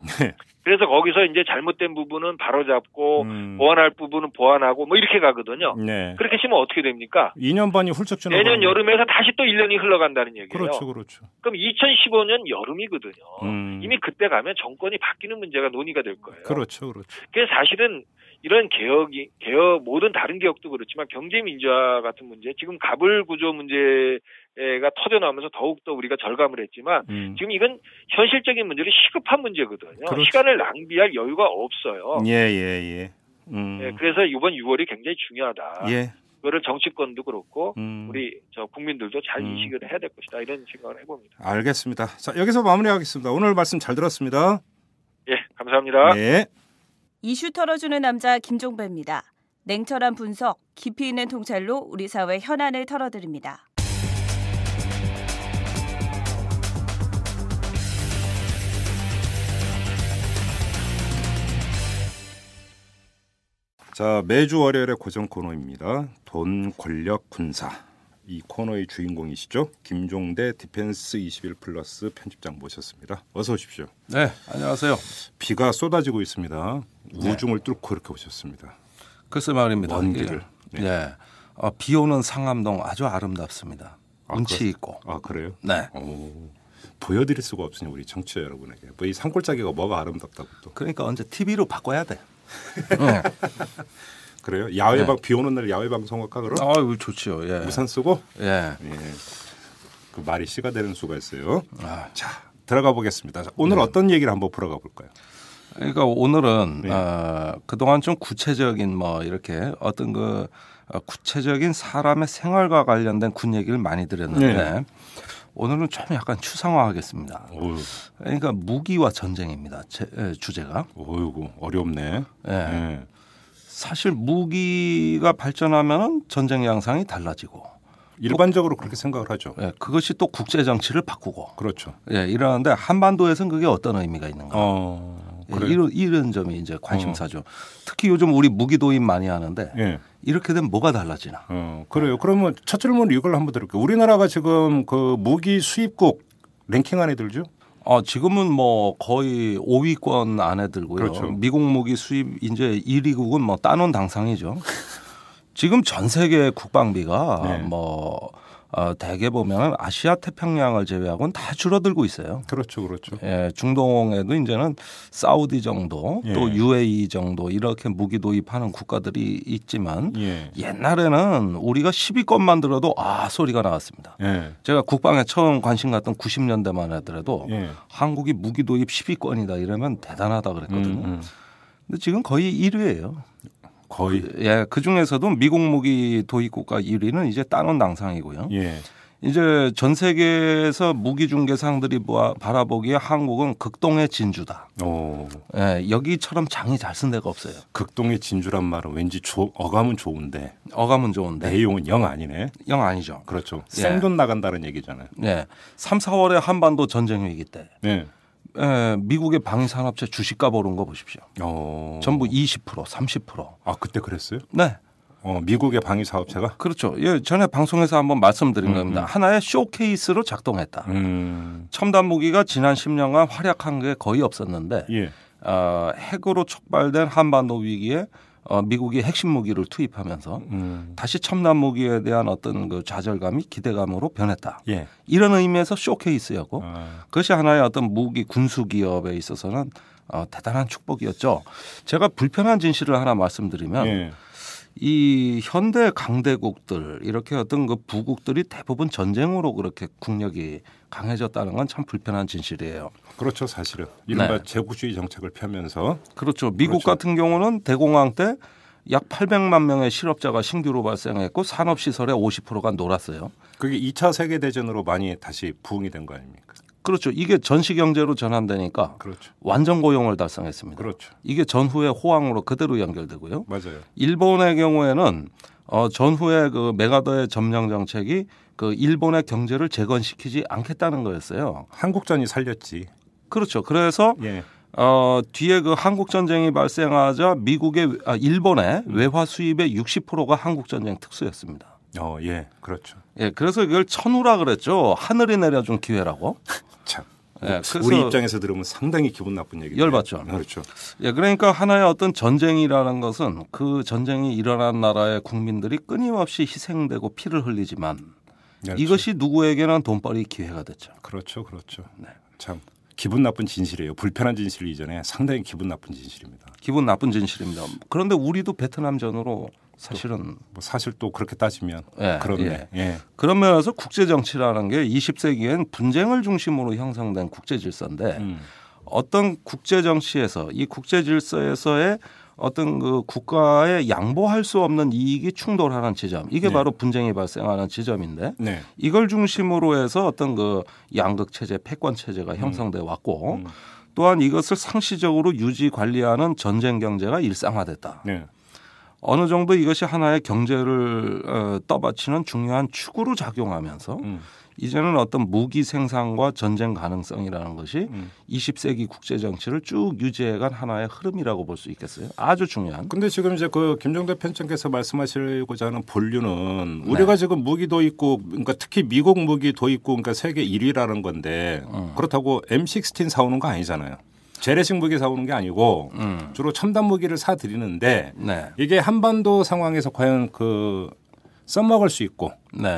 그래서 거기서 이제 잘못된 부분은 바로잡고 보완할 부분은 보완하고 뭐 이렇게 가거든요. 네. 그렇게 치면 어떻게 됩니까? 2년 반이 훌쩍 지나고 내년 여름에서 다시 또 1년이 흘러간다는 얘기예요. 그렇죠. 그럼 2015년 여름이거든요. 이미 그때 가면 정권이 바뀌는 문제가 논의가 될 거예요. 그렇죠. 그래서 사실은 이런 개혁 모든 다른 개혁도 그렇지만 경제 민주화 같은 문제, 지금 가불 구조 문제가 터져나오면서 더욱더 우리가 절감을 했지만 지금 이건 현실적인 문제로 시급한 문제거든요. 그렇죠. 시간을 낭비할 여유가 없어요. 예. 네, 그래서 이번 6월이 굉장히 중요하다. 예. 그거를 정치권도 그렇고 우리 국민들도 잘 인식을 해야 될 것이다. 이런 생각을 해봅니다. 알겠습니다. 자, 여기서 마무리하겠습니다. 오늘 말씀 잘 들었습니다. 예, 감사합니다. 네. 이슈 털어주는 남자 김종배입니다. 냉철한 분석, 깊이 있는 통찰로 우리 사회 현안을 털어드립니다. 자, 매주 월요일의 고정 코너입니다. 돈, 권력, 군사. 이 코너의 주인공이시죠. 김종대 디펜스 21 플러스 편집장 모셨습니다. 어서 오십시오. 네, 안녕하세요. 비가 쏟아지고 있습니다. 우중을 뚫고 이렇게 오셨습니다. 글쎄 말입니다. 먼 길을. 네. 비 오는 상암동 아주 아름답습니다. 운치 있고. 아, 그래요? 네. 보여드릴 수가 없으니 우리 청취자 여러분에게. 뭐 이 산골짜기가 뭐가 아름답다고 또. 그러니까 언제 TV로 바꿔야 돼. 그래요? 야외 비 오는 날 야외 방송할까 그럼? 아유, 좋지요. 예. 우산 쓰고? 예. 그 말이 씨가 되는 수가 있어요. 자, 들어가 보겠습니다. 오늘 어떤 얘기를 한번 풀어가 볼까요? 그러니까 오늘은 그동안 좀 구체적인 뭐 이렇게 어떤 그 구체적인 사람의 생활과 관련된 군 얘기를 많이 드렸는데 오늘은 좀 약간 추상화하겠습니다. 그러니까 무기와 전쟁입니다. 주제가. 어이구 어렵네. 사실 무기가 발전하면 전쟁 양상이 달라지고 일반적으로 그렇게 생각을 하죠. 그것이 또 국제 정치를 바꾸고. 그렇죠. 이러는데 한반도에서는 그게 어떤 의미가 있는가? 이런 점이 이제 관심사죠. 특히 요즘 우리 무기 도입 많이 하는데 이렇게 되면 뭐가 달라지나? 그래요. 그러면 첫 질문 이걸 한번 드릴게요. 우리나라가 지금 그 무기 수입국 랭킹 안에 들죠? 지금은 뭐 거의 5위권 안에 들고요. 그렇죠. 미국 무기 수입 이제 1위국은 뭐 따놓은 당상이죠. 지금 전 세계 국방비가 뭐 대개 보면 아시아 태평양을 제외하고는 다 줄어들고 있어요. 그렇죠, 그렇죠. 중동에도 이제는 사우디 정도 또 UAE 정도 이렇게 무기 도입하는 국가들이 있지만 옛날에는 우리가 10위권만 들어도 소리가 나왔습니다. 제가 국방에 처음 관심 갖던 90년대만 하더라도 한국이 무기 도입 10위권이다 이러면 대단하다 그랬거든요. 근데 지금 거의 1위예요. 거의. 그 중에서도 미국 무기 도입 국가 1위는 이제 따놓은 당상이고요. 이제 전 세계에서 무기 중개상들이 바라보기에 한국은 극동의 진주다. 여기처럼 장이 잘 쓴 데가 없어요. 극동의 진주란 말은 왠지 어감은 좋은데. 내용은 영 아니네. 영 아니죠. 그렇죠. 생돈 나간다는 얘기잖아요. 3, 4월에 한반도 전쟁 위기 때. 미국의 방위산업체 주식값 오른 거 보십시오. 전부 20%, 30%. 그때 그랬어요? 네. 미국의 방위사업체가? 그렇죠. 전에 방송에서 한번 말씀드린 겁니다. 하나의 쇼케이스로 작동했다. 첨단 무기가 지난 10년간 활약한 게 거의 없었는데 핵으로 촉발된 한반도 위기에 미국이 핵심 무기를 투입하면서 다시 첨단 무기에 대한 어떤 그 좌절감이 기대감으로 변했다. 이런 의미에서 쇼케이스였고 그것이 하나의 어떤 무기 군수 기업에 있어서는 대단한 축복이었죠. 제가 불편한 진실을 하나 말씀드리면 이 현대 강대국들 이렇게 어떤 그 부국들이 대부분 전쟁으로 그렇게 국력이 강해졌다는 건 참 불편한 진실이에요. 그렇죠, 사실은 이른바 제국주의 정책을 펴면서. 그렇죠. 미국 같은 경우는 대공황 때 약 800만 명의 실업자가 신규로 발생했고 산업시설의 50%가 놀았어요. 그게 2차 세계대전으로 많이 다시 부흥이 된 거 아닙니까? 그렇죠. 이게 전시경제로 전환되니까 완전 고용을 달성했습니다. 이게 전후의 호황으로 그대로 연결되고요. 맞아요. 일본의 경우에는 전후의 그 메가더의 점령 정책이 그 일본의 경제를 재건시키지 않겠다는 거였어요. 한국전이 살렸지. 그렇죠. 그래서 뒤에 그 한국 전쟁이 발생하자 일본의 외화 수입의 60%가 한국 전쟁 특수였습니다. 그렇죠. 그래서 이걸 천우라 그랬죠. 하늘이 내려준 기회라고. 참. 우리 입장에서 들으면 상당히 기분 나쁜 얘기죠. 열받죠. 그렇죠. 그러니까 하나의 어떤 전쟁이라는 것은 그 전쟁이 일어난 나라의 국민들이 끊임없이 희생되고 피를 흘리지만 이것이 누구에게는 돈벌이 기회가 됐죠. 그렇죠. 참 기분 나쁜 진실이에요. 불편한 진실 이전에 상당히 기분 나쁜 진실입니다. 기분 나쁜 진실입니다. 그런데 우리도 베트남전으로 사실은 사실 또 그렇게 따지면 그렇네. 그런 면에서 국제 정치라는 게 20세기엔 분쟁을 중심으로 형성된 국제 질서인데 어떤 국제 정치에서 이 국제 질서에서의 어떤 그 국가에 양보할 수 없는 이익이 충돌하는 지점 이게 바로 분쟁이 발생하는 지점인데 이걸 중심으로 해서 어떤 그 양극 체제, 패권 체제가 형성돼 왔고 또한 이것을 상시적으로 유지 관리하는 전쟁 경제가 일상화됐다. 어느 정도 이것이 하나의 경제를 떠받치는 중요한 축으로 작용하면서 이제는 어떤 무기 생산과 전쟁 가능성이라는 것이 20세기 국제 정치를 쭉 유지해간 하나의 흐름이라고 볼 수 있겠어요. 아주 중요한. 근데 지금 이제 그 김종대 편집장께서 말씀하시고자 하는 본류는 우리가 지금 무기 도입국, 그러니까 특히 미국 무기 도입국, 그러니까 세계 1위라는 건데 그렇다고 M16 사오는 거 아니잖아요. 재래식 무기 사오는 게 아니고 주로 첨단 무기를 사드리는데 이게 한반도 상황에서 과연 그 써먹을 수 있고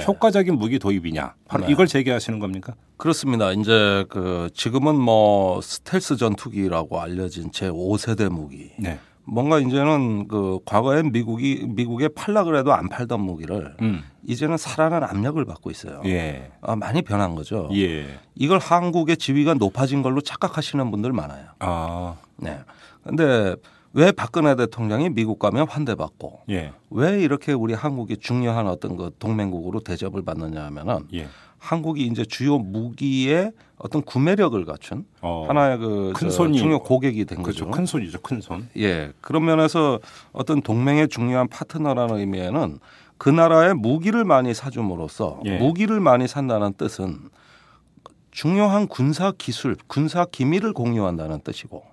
효과적인 무기 도입이냐 바로 이걸 제기하시는 겁니까? 그렇습니다. 이제 그 지금은 뭐 스텔스 전투기라고 알려진 제 5세대 무기 뭔가 이제는 그 과거에 미국에 팔라 그래도 안 팔던 무기를 이제는 사라는 압력을 받고 있어요. 예. 많이 변한 거죠. 예. 이걸 한국의 지위가 높아진 걸로 착각하시는 분들 많아요. 네. 근데 왜 박근혜 대통령이 미국 가면 환대받고 예. 왜 이렇게 우리 한국이 중요한 어떤 그 동맹국으로 대접을 받느냐 하면은 예. 한국이 이제 주요 무기의 어떤 구매력을 갖춘 하나의 그 큰 손이 중요 고객이 된 그렇죠. 거죠. 큰 손이죠. 큰 손. 예. 그런 면에서 어떤 동맹의 중요한 파트너라는 의미에는 그 나라의 무기를 많이 사줌으로써 예. 무기를 많이 산다는 뜻은 중요한 군사 기술, 군사 기밀을 공유한다는 뜻이고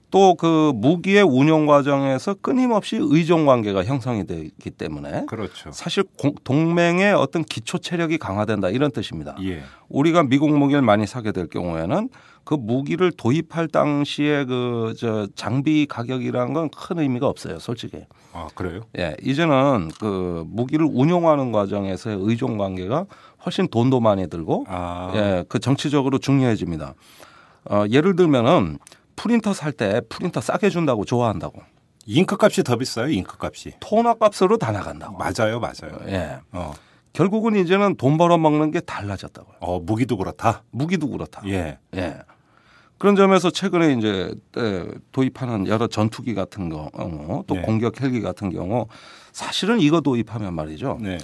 또 그 무기의 운용 과정에서 끊임없이 의존 관계가 형성이 되기 때문에 그렇죠. 사실 동맹의 어떤 기초 체력이 강화된다 이런 뜻입니다. 예. 우리가 미국 무기를 많이 사게 될 경우에는 그 무기를 도입할 당시에 그 장비 가격이라는 건 큰 의미가 없어요, 솔직히. 아, 그래요? 예, 이제는 그 무기를 운용하는 과정에서의 의존 관계가 훨씬 돈도 많이 들고 예, 그 정치적으로 중요해집니다. 예를 들면은 프린터 살 때 프린터 싸게 준다고 좋아한다고. 잉크 값이 더 비싸요. 잉크 값이. 토너 값으로 다 나간다고. 맞아요. 예. 결국은 이제는 돈 벌어 먹는 게 달라졌다고요. 무기도 그렇다. 무기도 그렇다. 예. 예. 그런 점에서 최근에 이제 도입하는 여러 전투기 같은 거, 또 예. 공격 헬기 같은 경우 사실은 이거 도입하면 말이죠. 네.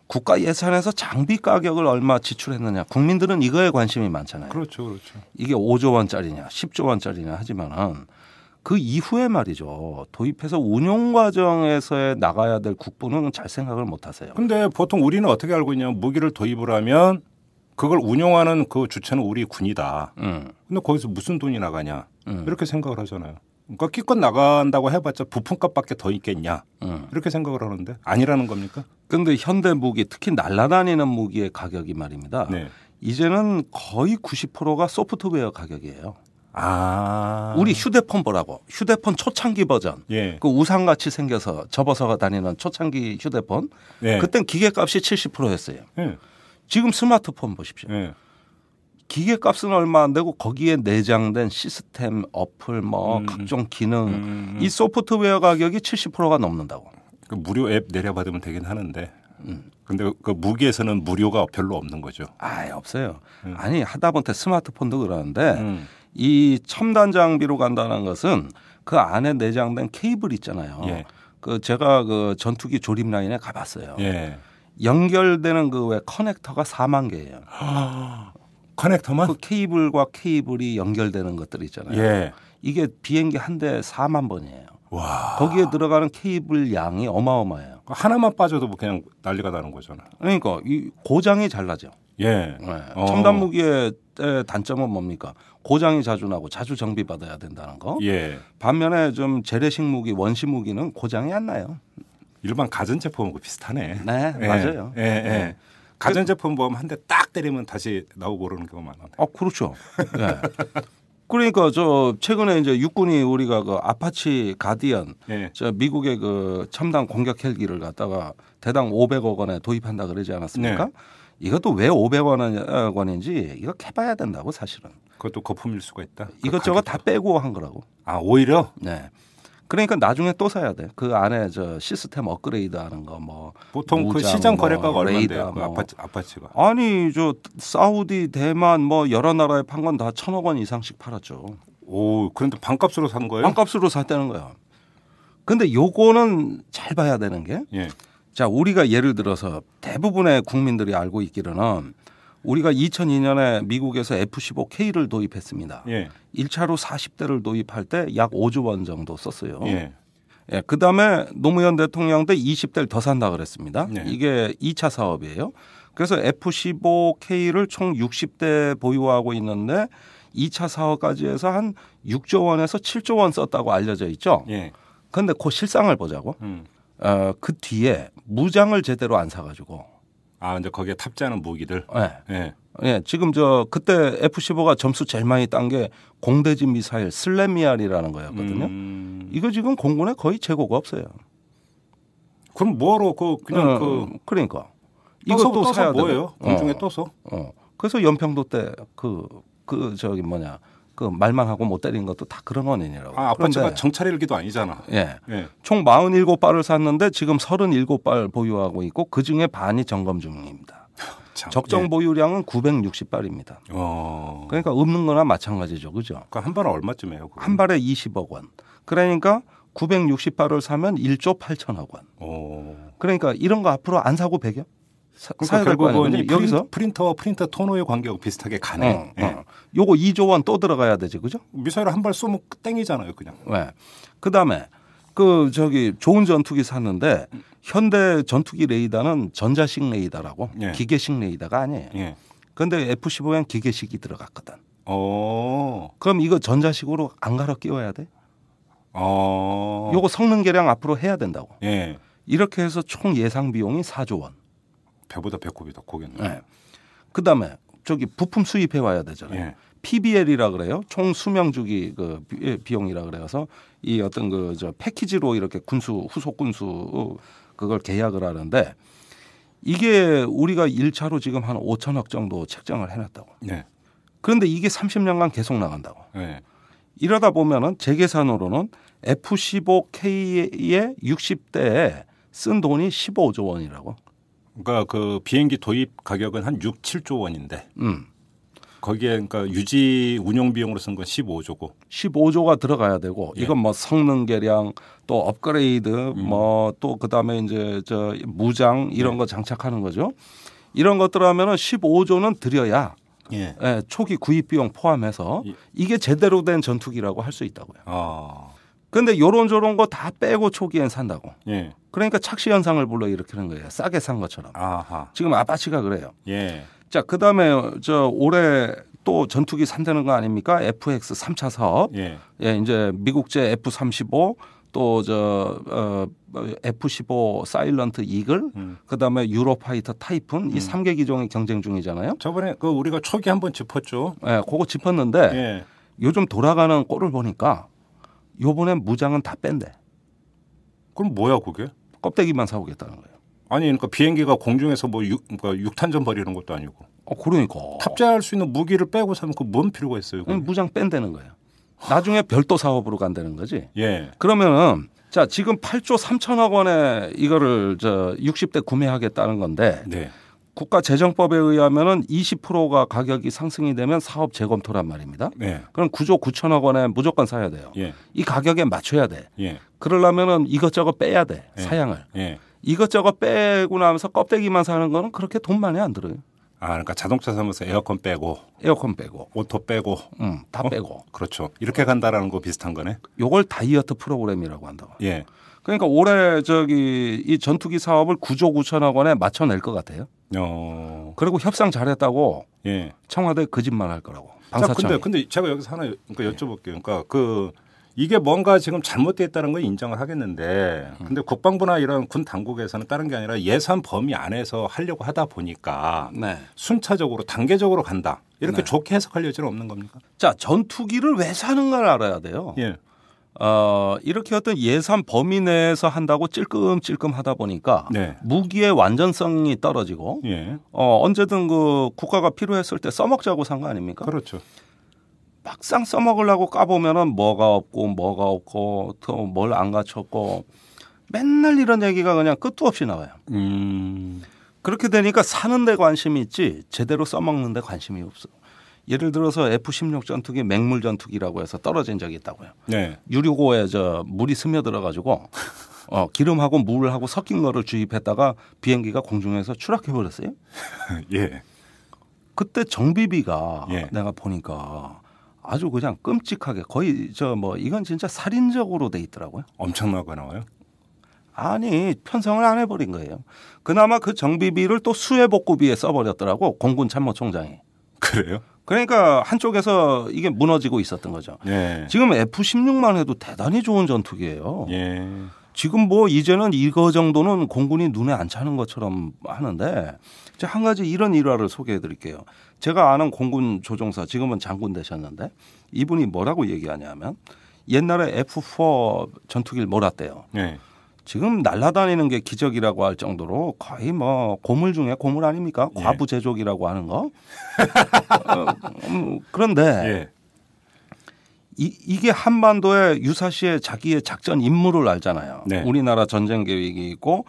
국가 예산에서 장비 가격을 얼마 지출했느냐. 국민들은 이거에 관심이 많잖아요. 그렇죠. 그렇죠. 이게 5조 원짜리냐 10조 원짜리냐 하지만은 그 이후에 말이죠. 도입해서 운용 과정에서의 나가야 될 국부는 잘 생각을 못 하세요. 근데 보통 우리는 어떻게 알고 있냐면 무기를 도입을 하면 그걸 운용하는 그 주체는 우리 군이다. 근데 거기서 무슨 돈이 나가냐. 이렇게 생각을 하잖아요. 그러니까 기껏 나간다고 해봤자 부품값밖에 더 있겠냐. 이렇게 생각을 하는데 아니라는 겁니까? 그런데 현대 무기 특히 날아다니는 무기의 가격이 말입니다. 네. 이제는 거의 90%가 소프트웨어 가격이에요. 아. 우리 휴대폰 보라고. 휴대폰 초창기 버전. 예. 그 우산같이 생겨서 접어서 다니는 초창기 휴대폰. 예. 그땐 기계값이 70%였어요. 예. 지금 스마트폰 보십시오. 예. 기계값은 얼마 안 되고 거기에 내장된 시스템, 어플, 각종 기능 이 소프트웨어 가격이 70%가 넘는다고. 그 무료 앱 내려받으면 되긴 하는데. 근데 그 무기에서는 무료가 별로 없는 거죠. 없어요. 아니 하다못해 스마트폰도 그러는데 이 첨단 장비로 간다는 것은 그 안에 내장된 케이블 있잖아요. 예. 그 제가 그 전투기 조립 라인에 가봤어요. 예. 연결되는 그 왜 커넥터가 4만 개예요. 커넥터만? 그 케이블과 케이블이 연결되는 것들 있잖아요. 예. 이게 비행기 한 대 4만 번이에요. 와. 거기에 들어가는 케이블 양이 어마어마해요. 하나만 빠져도 그냥 난리가 나는 거잖아. 그러니까 이 고장이 잘 나죠. 예. 네. 첨단 무기의 단점은 뭡니까? 고장이 자주 나고 자주 정비받아야 된다는 거. 예. 반면에 좀 재래식 무기, 원시 무기는 고장이 안 나요. 일반 가전제품하고 비슷하네. 네, 예. 맞아요. 예. 예. 가전제품 보면 한 대 딱 때리면 다시 나오고 그러는 경우가 많아요. 그렇죠. 네. 그러니까 저 최근에 이제 육군이 우리가 그 아파치 가디언, 예. 저 미국의 그 첨단 공격 헬기를 갖다가 대당 500억 원에 도입한다 그러지 않았습니까? 네. 이것도 왜 500억 원인지 이거 캐봐야 된다고 사실은. 그것도 거품일 수가 있다. 이것저것 다 빼고 한 거라고. 아, 오히려? 네. 그러니까 나중에 또 사야 돼. 그 안에 저 시스템 업그레이드하는 거 뭐 보통 그 시장 거래가가 얼마인데요? 뭐. 아파치가. 아니 저 사우디, 대만 뭐 여러 나라에 판 건 다 1,000억 원 이상씩 팔았죠. 오, 그런데 반값으로 산 거예요? 반값으로 샀다는 거야. 근데 요거는 잘 봐야 되는 게, 예. 자 우리가 예를 들어서 대부분의 국민들이 알고 있기로는 우리가 2002년에 미국에서 F-15K를 도입했습니다. 예. 1차로 40대를 도입할 때 약 5조 원 정도 썼어요. 예. 예, 그다음에 노무현 대통령 때 20대를 더 산다 그랬습니다. 네. 이게 2차 사업이에요. 그래서 F-15K를 총 60대 보유하고 있는데 2차 사업까지 해서 한 6조 원에서 7조 원 썼다고 알려져 있죠. 예. 그런데 그 실상을 보자고. 그 뒤에 무장을 제대로 안 사가지고. 아, 이제 거기에 탑재하는 무기들. 예. 예. 예, 지금 저 그때 F-15가 점수 제일 많이 딴 게 공대지 미사일 슬래미알이라는 거였거든요. 이거 지금 공군에 거의 재고가 없어요. 그럼 뭐로 그냥 그러니까 이것도 떠서 사야 뭐예요? 공중에 떠서. 그래서 연평도 때 저기 그 말만 하고 못 때리는 것도 다 그런 원인이라고. 아파트가 정찰 일기도 아니잖아. 예. 총 47발을 샀는데 지금 37발 보유하고 있고 그중에 반이 점검 중입니다. 적정 보유량은 960발입니다. 그러니까 없는 거나 마찬가지죠. 그죠? 그러니까 한 발은 얼마쯤이에요? 그건? 한 발에 20억 원. 그러니까 960발을 사면 1조 8천억 원. 그러니까 이런 거 앞으로 안 사고 배겨? 그러니까 결국은 여기서 프린터와 프린터 토너의 관계하고 비슷하게 가네. 요거 2조 원 또 들어가야 되지, 그죠? 미사일 한 발 쏘면 땡이잖아요, 그냥. 네. 그다음에 좋은 전투기 샀는데 현대 전투기 레이더는 전자식 레이더라고 기계식 레이더가 아니에요. 그런데 F-15엔 기계식이 들어갔거든. 그럼 이거 전자식으로 안 갈아 끼워야 돼? 요거 성능 개량 앞으로 해야 된다고. 이렇게 해서 총 예상 비용이 4조 원. 배보다 배꼽이 더 고겠네. 그다음에 부품 수입해 와야 되잖아요. PBL이라 그래요. 총 수명 주기 그 비용이라 그래서 이 어떤 패키지로 이렇게 후속 군수 그걸 계약을 하는데 이게 우리가 1차로 지금 한 5천억 정도 책정을 해놨다고. 그런데 이게 30년간 계속 나간다고. 이러다 보면은 제 계산으로는 F-15K의 60대에 쓴 돈이 15조 원이라고. 그러니까 그 비행기 도입 가격은 한 6, 7조 원인데 거기에 그러니까 유지 운용 비용으로 쓴 건 15조고 15조가 들어가야 되고 이건 뭐 성능 개량 또 업그레이드 뭐 또 그다음에 이제 무장 이런 거 장착하는 거죠. 이런 것들 하면은 15조는 들여야 초기 구입 비용 포함해서 이게 제대로 된 전투기라고 할 수 있다고요. 근데 요런 거 다 빼고 초기엔 산다고. 그러니까 착시 현상을 불러일으키는 거예요. 싸게 산 것처럼. 지금 아파치가 그래요. 자, 그다음에 올해 또 전투기 산다는 거 아닙니까? FX 3차 사업. 이제 미국제 F-35 또 F-15 사일런트 이글 그다음에 유로파이터 타이푼 이 3개 기종이 경쟁 중이잖아요. 저번에 우리가 초기 한번 짚었죠. 그거 짚었는데 요즘 돌아가는 꼴을 보니까 요번엔 무장은 다 뺀대. 그럼 뭐야 그게? 껍데기만 사오겠다는 거예요. 아니 그러니까 비행기가 공중에서 그러니까 육탄전 벌이는 것도 아니고. 그러니까. 탑재할 수 있는 무기를 빼고 사면 그 뭔 필요가 있어요? 무장 뺀다는 거예요. 나중에 별도 사업으로 간다는 거지. 그러면은 자 지금 8조 3천억 원에 이거를 60대 구매하겠다는 건데 국가재정법에 의하면은 20%가 가격이 상승이 되면 사업 재검토란 말입니다. 그럼 9조 9천억 원에 무조건 사야 돼요. 이 가격에 맞춰야 돼. 그러려면은 이것저것 빼야 돼. 사양을. 이것저것 빼고 나면서 껍데기만 사는 거는 그렇게 돈 많이 안 들어요. 그러니까 자동차 사면서 에어컨 빼고 오토 빼고 다 빼고. 그렇죠. 이렇게 간다라는 거 비슷한 거네. 요걸 다이어트 프로그램이라고 한다고. 그러니까 올해 이 전투기 사업을 9조 9천억 원에 맞춰낼 것 같아요. 그리고 협상 잘했다고 청와대 거짓말 할 거라고. 방사청이. 근데 제가 여기서 하나 여쭤볼게요. 그러니까 이게 뭔가 지금 잘못되어 있다는 건 인정을 하겠는데 근데 국방부나 이런 군 당국에서는 다른 게 아니라 예산 범위 안에서 하려고 하다 보니까 순차적으로 단계적으로 간다. 이렇게 좋게 해석할 여지는 없는 겁니까? 자, 전투기를 왜 사는 걸 알아야 돼요. 이렇게 어떤 예산 범위 내에서 한다고 찔끔찔끔 하다 보니까 무기의 완전성이 떨어지고 언제든 국가가 필요했을 때 써먹자고 산 거 아닙니까? 그렇죠. 막상 써먹으려고 까보면은 뭐가 없고 또 뭘 안 갖췄고 맨날 이런 얘기가 그냥 끝도 없이 나와요. 그렇게 되니까 사는 데 관심이 있지 제대로 써먹는 데 관심이 없어. 예를 들어서 F-16 전투기 맹물 전투기라고 해서 떨어진 적이 있다고요. 유류고에 물이 스며들어 가지고 기름하고 물하고 섞인 거를 주입했다가 비행기가 공중에서 추락해 버렸어요. 그때 정비비가 내가 보니까 아주 그냥 끔찍하게 거의 이건 진짜 살인적으로 돼 있더라고요. 엄청나게 나와요? 아니 편성을 안 해버린 거예요. 그나마 그 정비비를 또 수해복구비에 써버렸더라고 공군 참모총장이. 그래요? 그러니까 한쪽에서 이게 무너지고 있었던 거죠. 지금 F-16만 해도 대단히 좋은 전투기예요. 지금 이제는 이거 정도는 공군이 눈에 안 차는 것처럼 하는데 한 가지 이런 일화를 소개해 드릴게요. 제가 아는 공군 조종사 지금은 장군 되셨는데 이분이 뭐라고 얘기하냐면 옛날에 F-4 전투기를 몰았대요. 지금 날아다니는 게 기적이라고 할 정도로 거의 고물 중에 고물 아닙니까? 과부제족이라고 하는 거. 그런데 이게 한반도에 유사시에 자기의 작전 임무를 알잖아요. 네. 우리나라 전쟁 계획이 있고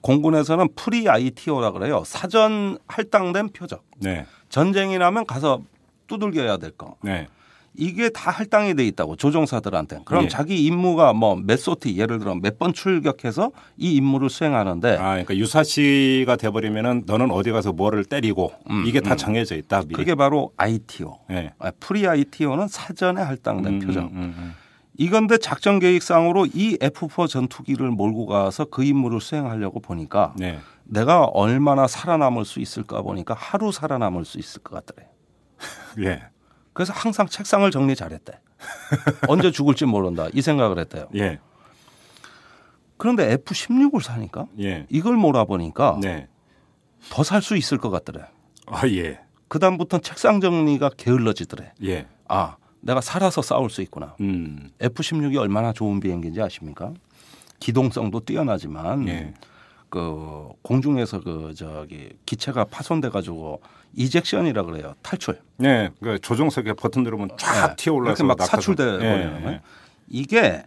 공군에서는 프리 ITO라 그래요. 사전 할당된 표적. 네. 전쟁이 나면 가서 두들겨야 될 거. 네. 이게 다 할당이 돼 있다고 조종사들한테. 그럼 예. 자기 임무가 뭐 몇 소티 예를 들어 몇 번 출격해서 이 임무를 수행하는데. 그러니까 유사시가 돼버리면은 너는 어디 가서 뭐를 때리고 이게 다 정해져 있다. 미리. 그게 바로 ITO. 네. 프리 ITO는 사전에 할당된 표적. 이건데 작전 계획상으로 이 F4 전투기를 몰고 가서 그 임무를 수행하려고 보니까 네. 내가 얼마나 살아남을 수 있을까 보니까 하루 살아남을 수 있을 것 같더래. 예. 그래서 항상 책상을 정리 잘했대. 언제 죽을지 모른다. 이 생각을 했대요. 예. 그런데 F-16을 사니까 예. 이걸 몰아보니까 네. 더 살 수 있을 것 같더래. 예. 그다음부터는 책상 정리가 게을러지더래. 예. 내가 살아서 싸울 수 있구나. F-16이 얼마나 좋은 비행기인지 아십니까? 기동성도 뛰어나지만 예. 공중에서 기체가 파손돼 가지고 이젝션이라 그래요. 탈출. 네. 그 조종석에 버튼 누르면 쫙 튀어올라서 막 사출돼 버리는. 이게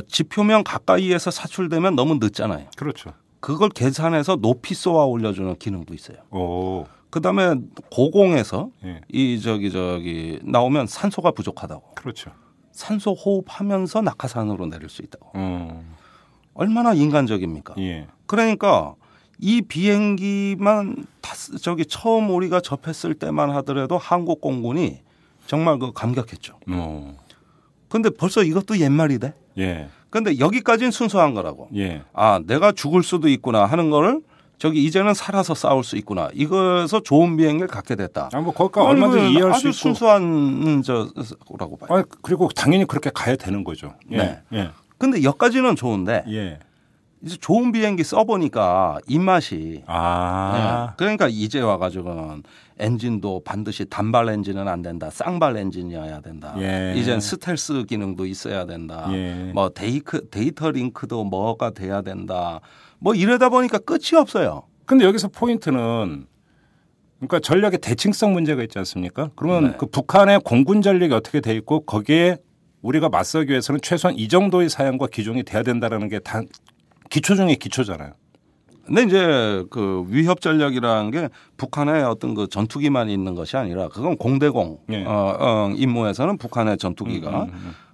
지표면 가까이에서 사출되면 너무 늦잖아요. 그렇죠. 그걸 계산해서 높이 쏘아 올려주는 기능도 있어요. 오. 그다음에 고공에서 예. 나오면 산소가 부족하다고. 그렇죠. 산소 호흡하면서 낙하산으로 내릴 수 있다고. 얼마나 인간적입니까? 예. 그러니까 이 비행기만 처음 우리가 접했을 때만 하더라도 한국 공군이 정말 감격했죠. 그런데 벌써 이것도 옛말이 돼. 예. 그런데 여기까지는 순수한 거라고. 예. 내가 죽을 수도 있구나 하는 거를 이제는 살아서 싸울 수 있구나. 이거에서 좋은 비행기를 갖게 됐다. 거기까 얼마든지 이해할 수 있고. 아주 순수한 거라고 봐요. 그리고 당연히 그렇게 가야 되는 거죠. 예. 네. 예. 근데 여기까지는 좋은데 예. 이제 좋은 비행기 써보니까 입맛이. 네. 그러니까 이제 와가지고는 엔진도 반드시 단발 엔진은 안 된다. 쌍발 엔진이어야 된다. 예. 이젠 스텔스 기능도 있어야 된다. 예. 뭐 데이터 링크도 뭐가 돼야 된다. 뭐 이러다 보니까 끝이 없어요. 근데 여기서 포인트는 그러니까 전략의 대칭성 문제가 있지 않습니까? 그러면 네. 그 북한의 공군 전력이 어떻게 돼 있고 거기에 우리가 맞서기 위해서는 최소한 이 정도의 사양과 기종이 돼야 된다라는 게 다 기초 중에 기초잖아요. 근데 이제 위협 전략이라는 게 북한의 어떤 전투기만 있는 것이 아니라 그건 공대공 예. 임무에서는 북한의 전투기가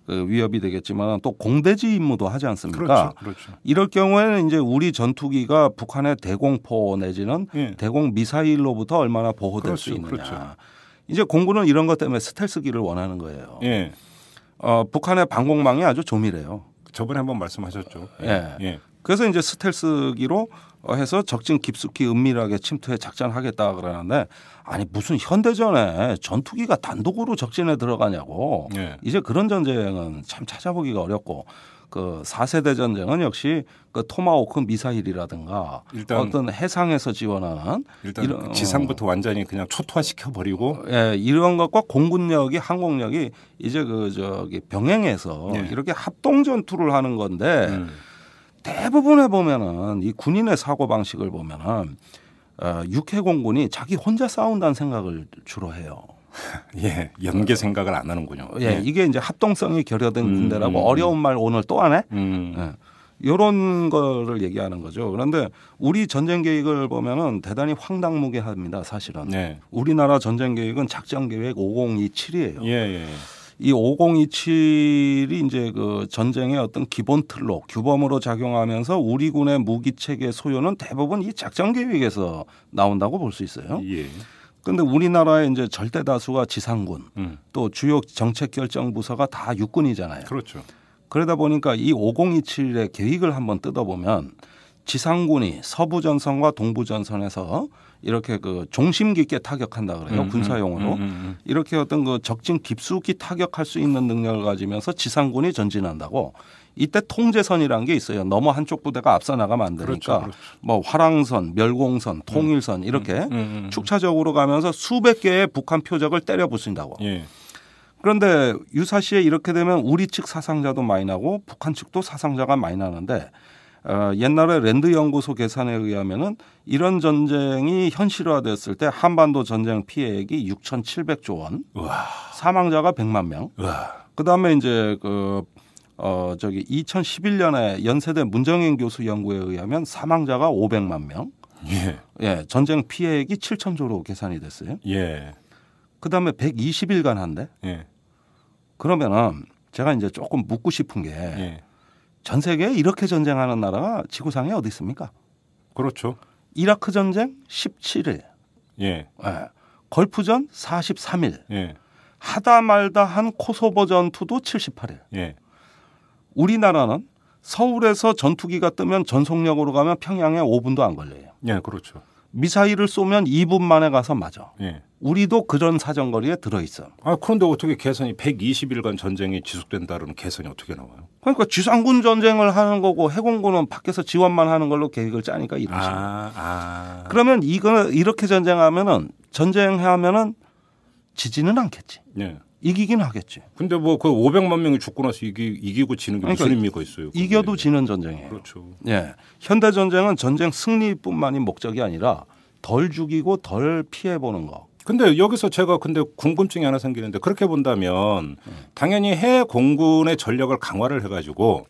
위협이 되겠지만 또 공대지 임무도 하지 않습니까? 그렇죠. 이럴 경우에는 이제 우리 전투기가 북한의 대공포 내지는 예. 대공 미사일로부터 얼마나 보호될 수 있느냐. 그렇죠. 이제 공군은 이런 것 때문에 스텔스기를 원하는 거예요. 예. 북한의 방공망이 아주 조밀해요. 저번에 한번 말씀하셨죠. 예. 예. 그래서 이제 스텔스기로 해서 적진 깊숙이 은밀하게 침투해 작전하겠다 그러는데 무슨 현대전에 전투기가 단독으로 적진에 들어가냐고. 예. 이제 그런 전쟁은 참 찾아보기가 어렵고 4세대 전쟁은 역시 토마호크 미사일이라든가 일단 어떤 해상에서 지원하는 일단 지상부터 완전히 그냥 초토화시켜 버리고 이런 것과 공군력이 항공력이 이제 병행해서 예. 이렇게 합동 전투를 하는 건데 대부분에 보면은 이 군인의 사고 방식을 보면은 육해 공군이 자기 혼자 싸운다는 생각을 주로 해요. 예, 연계 생각을 안 하는군요. 예, 이게 이제 합동성이 결여된 군대라고 어려운 말 오늘 또 하네. 이런 거를 얘기하는 거죠. 그런데 우리 전쟁 계획을 보면은 대단히 황당무계합니다. 사실은. 네. 우리나라 전쟁 계획은 작전 계획 5027이에요. 예. 이 5027이 이제 전쟁의 어떤 기본 틀로 규범으로 작용하면서 우리 군의 무기 체계 소요는 대부분 이 작전 계획에서 나온다고 볼 수 있어요. 예. 그런데 우리나라의 이제 절대 다수가 지상군, 또 주요 정책 결정 부서가 다 육군이잖아요. 그렇죠. 그러다 보니까 이 5027의 계획을 한번 뜯어보면 지상군이 서부 전선과 동부 전선에서 이렇게 중심 깊게 타격한다 그래요. 군사용으로. 이렇게 어떤 적진 깊숙이 타격할 수 있는 능력을 가지면서 지상군이 전진한다고. 이때 통제선이라는 게 있어요. 너무 한쪽 부대가 앞서 나가면 안 되니까. 그렇죠. 뭐 화랑선, 멸공선, 통일선 이렇게 축차적으로 가면서 수백 개의 북한 표적을 때려 부순다고. 예. 그런데 유사시에 이렇게 되면 우리 측 사상자도 많이 나고 북한 측도 사상자가 많이 나는데 옛날에 랜드 연구소 계산에 의하면은 이런 전쟁이 현실화됐을 때 한반도 전쟁 피해액이 6,700조 원, 우와. 사망자가 100만 명. 그다음에 이제 2011년에 연세대 문정인 교수 연구에 의하면 사망자가 500만 명. 예, 전쟁 피해액이 7,000조로 계산이 됐어요. 예. 그다음에 120일간 한대. 예. 그러면은 제가 이제 조금 묻고 싶은 게 전 세계에 이렇게 전쟁하는 나라가 지구상에 어디 있습니까? 그렇죠. 이라크 전쟁 17일. 예. 걸프전 43일. 예. 하다 말다 한 코소보 전투도 78일. 예. 우리나라는 서울에서 전투기가 뜨면 전속력으로 가면 평양에 5분도 안 걸려요. 예, 그렇죠. 미사일을 쏘면 2분 만에 가서 맞아. 예. 우리도 그런 사정거리에 들어있어. 그런데 어떻게 개선이 120일간 전쟁이 지속된다는 개선이 어떻게 나와요? 그러니까 지상군 전쟁을 하는 거고 해공군은 밖에서 지원만 하는 걸로 계획을 짜니까 이런 식으로. 그러면 이렇게 전쟁하면은 지지는 않겠지. 예. 이기긴 하겠지. 근데 뭐 그 500만 명이 죽고 나서 이기고 지는 게 무슨 의미가 있어요? 그게. 이겨도 지는 전쟁이에요. 그렇죠. 예. 현대 전쟁은 전쟁 승리뿐만이 목적이 아니라 덜 죽이고 덜 피해 보는 거. 근데 여기서 제가 궁금증이 하나 생기는데 그렇게 본다면 당연히 해외 공군의 전력을 강화를 해가지고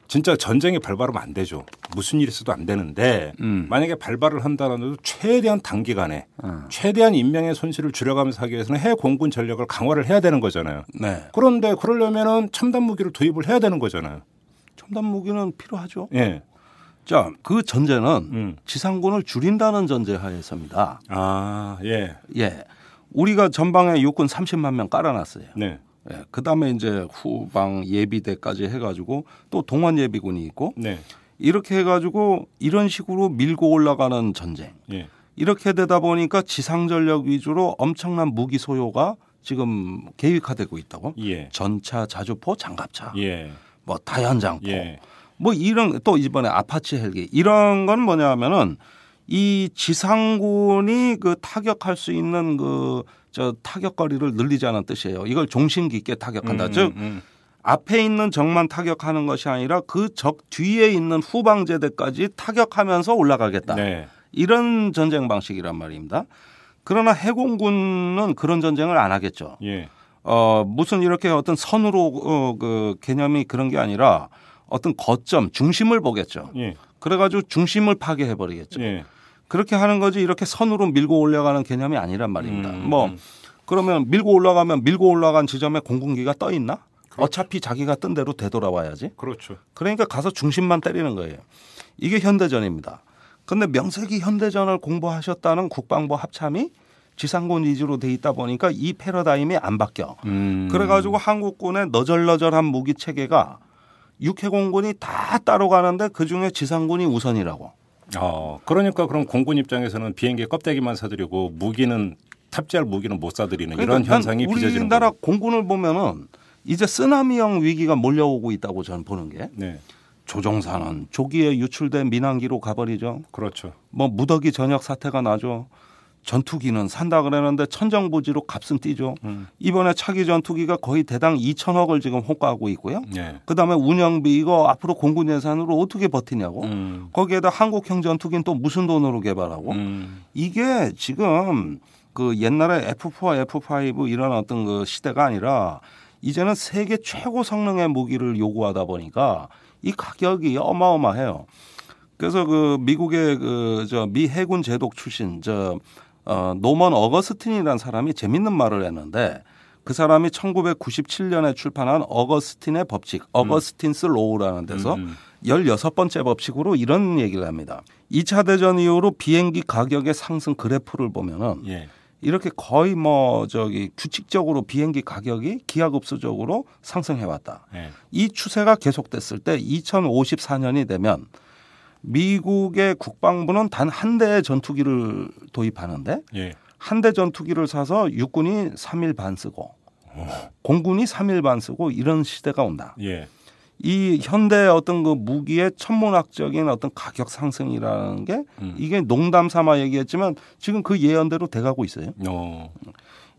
진짜 전쟁이 발발하면 안 되죠. 무슨 일이 있어도 안 되는데 만약에 발발을 한다는 최대한 단기간에 최대한 인명의 손실을 줄여가면서 하기 위해서는 해외 공군 전력을 강화를 해야 되는 거잖아요. 네. 그런데 그러려면은 첨단 무기를 도입을 해야 되는 거잖아요. 첨단 무기는 필요하죠. 예. 자, 그 전제는 지상군을 줄인다는 전제하에서입니다. 예. 예. 우리가 전방에 육군 30만 명 깔아놨어요. 네. 예. 그다음에 이제 후방 예비대까지 해가지고 또 동원 예비군이 있고 네. 이렇게 해가지고 이런 식으로 밀고 올라가는 전쟁. 예. 이렇게 되다 보니까 지상 전력 위주로 엄청난 무기 소요가 지금 계획화되고 있다고. 예. 전차, 자주포, 장갑차, 예. 뭐 다연장포. 예. 뭐 이런 또 이번에 아파치 헬기 이런 건 뭐냐면은 이 지상군이 그 타격할 수 있는 타격거리를 늘리자는 뜻이에요. 이걸 종신 깊게 타격한다. 즉 앞에 있는 적만 타격하는 것이 아니라 그 적 뒤에 있는 후방제대까지 타격하면서 올라가겠다. 네. 이런 전쟁 방식이란 말입니다. 그러나 해공군은 그런 전쟁을 안 하겠죠. 예. 무슨 이렇게 어떤 선으로 그 개념이 그런 게 아니라 어떤 거점, 중심을 보겠죠. 예. 그래가지고 중심을 파괴해 버리겠죠. 예. 그렇게 하는 거지 이렇게 선으로 밀고 올라가는 개념이 아니란 말입니다. 그러면 밀고 올라간 지점에 공군기가 떠 있나? 그렇죠. 어차피 자기가 뜬 대로 되돌아와야지. 그렇죠. 그러니까 가서 중심만 때리는 거예요. 이게 현대전입니다. 그런데 명색이 현대전을 공부하셨다는 국방부 합참이 지상군 위주로 돼 있다 보니까 이 패러다임이 안 바뀌어. 그래가지고 한국군의 너절너절한 무기 체계가 육해공군이 다 따로 가는데 그중에 지상군이 우선이라고. 그러니까 그럼 공군 입장에서는 비행기 껍데기만 사들이고 무기는 탑재할 무기는 못 사들이는 그러니까 이런 현상이 빚어지는 거예요. 우리나라 공군을 보면은 이제 쓰나미형 위기가 몰려오고 있다고 저는 보는 게. 네. 조종사는 조기에 유출된 민항기로 가버리죠. 그렇죠. 뭐 무더기 전역 사태가 나죠. 전투기는 산다 그러는데 천정부지로 값은 뛰죠. 이번에 차기 전투기가 거의 대당 2천억을 지금 호가하고 있고요. 네. 그다음에 운영비 이거 앞으로 공군 예산으로 어떻게 버티냐고. 거기에다 한국형 전투기는 또 무슨 돈으로 개발하고. 이게 지금 그 옛날에 F4, F5 이런 어떤 그 시대가 아니라 이제는 세계 최고 성능의 무기를 요구하다 보니까 이 가격이 어마어마해요. 그래서 그 미국의 미 해군 제독 출신 노먼 어거스틴이라는 사람이 재밌는 말을 했는데 그 사람이 1997년에 출판한 어거스틴의 법칙, 어거스틴스 로우라는 데서 16번째 법칙으로 이런 얘기를 합니다. 2차 대전 이후로 비행기 가격의 상승 그래프를 보면은 이렇게 거의 규칙적으로 비행기 가격이 기하급수적으로 상승해 왔다. 이 추세가 계속됐을 때 2054년이 되면 미국의 국방부는 단 한 대의 전투기를 도입하는데 한 대 전투기를 사서 육군이 3일 반 쓰고 공군이 3일 반 쓰고 이런 시대가 온다. 이 현대 어떤 그 무기의 천문학적인 어떤 가격 상승이라는 게 이게 농담 삼아 얘기했지만 지금 그 예언대로 돼가고 있어요.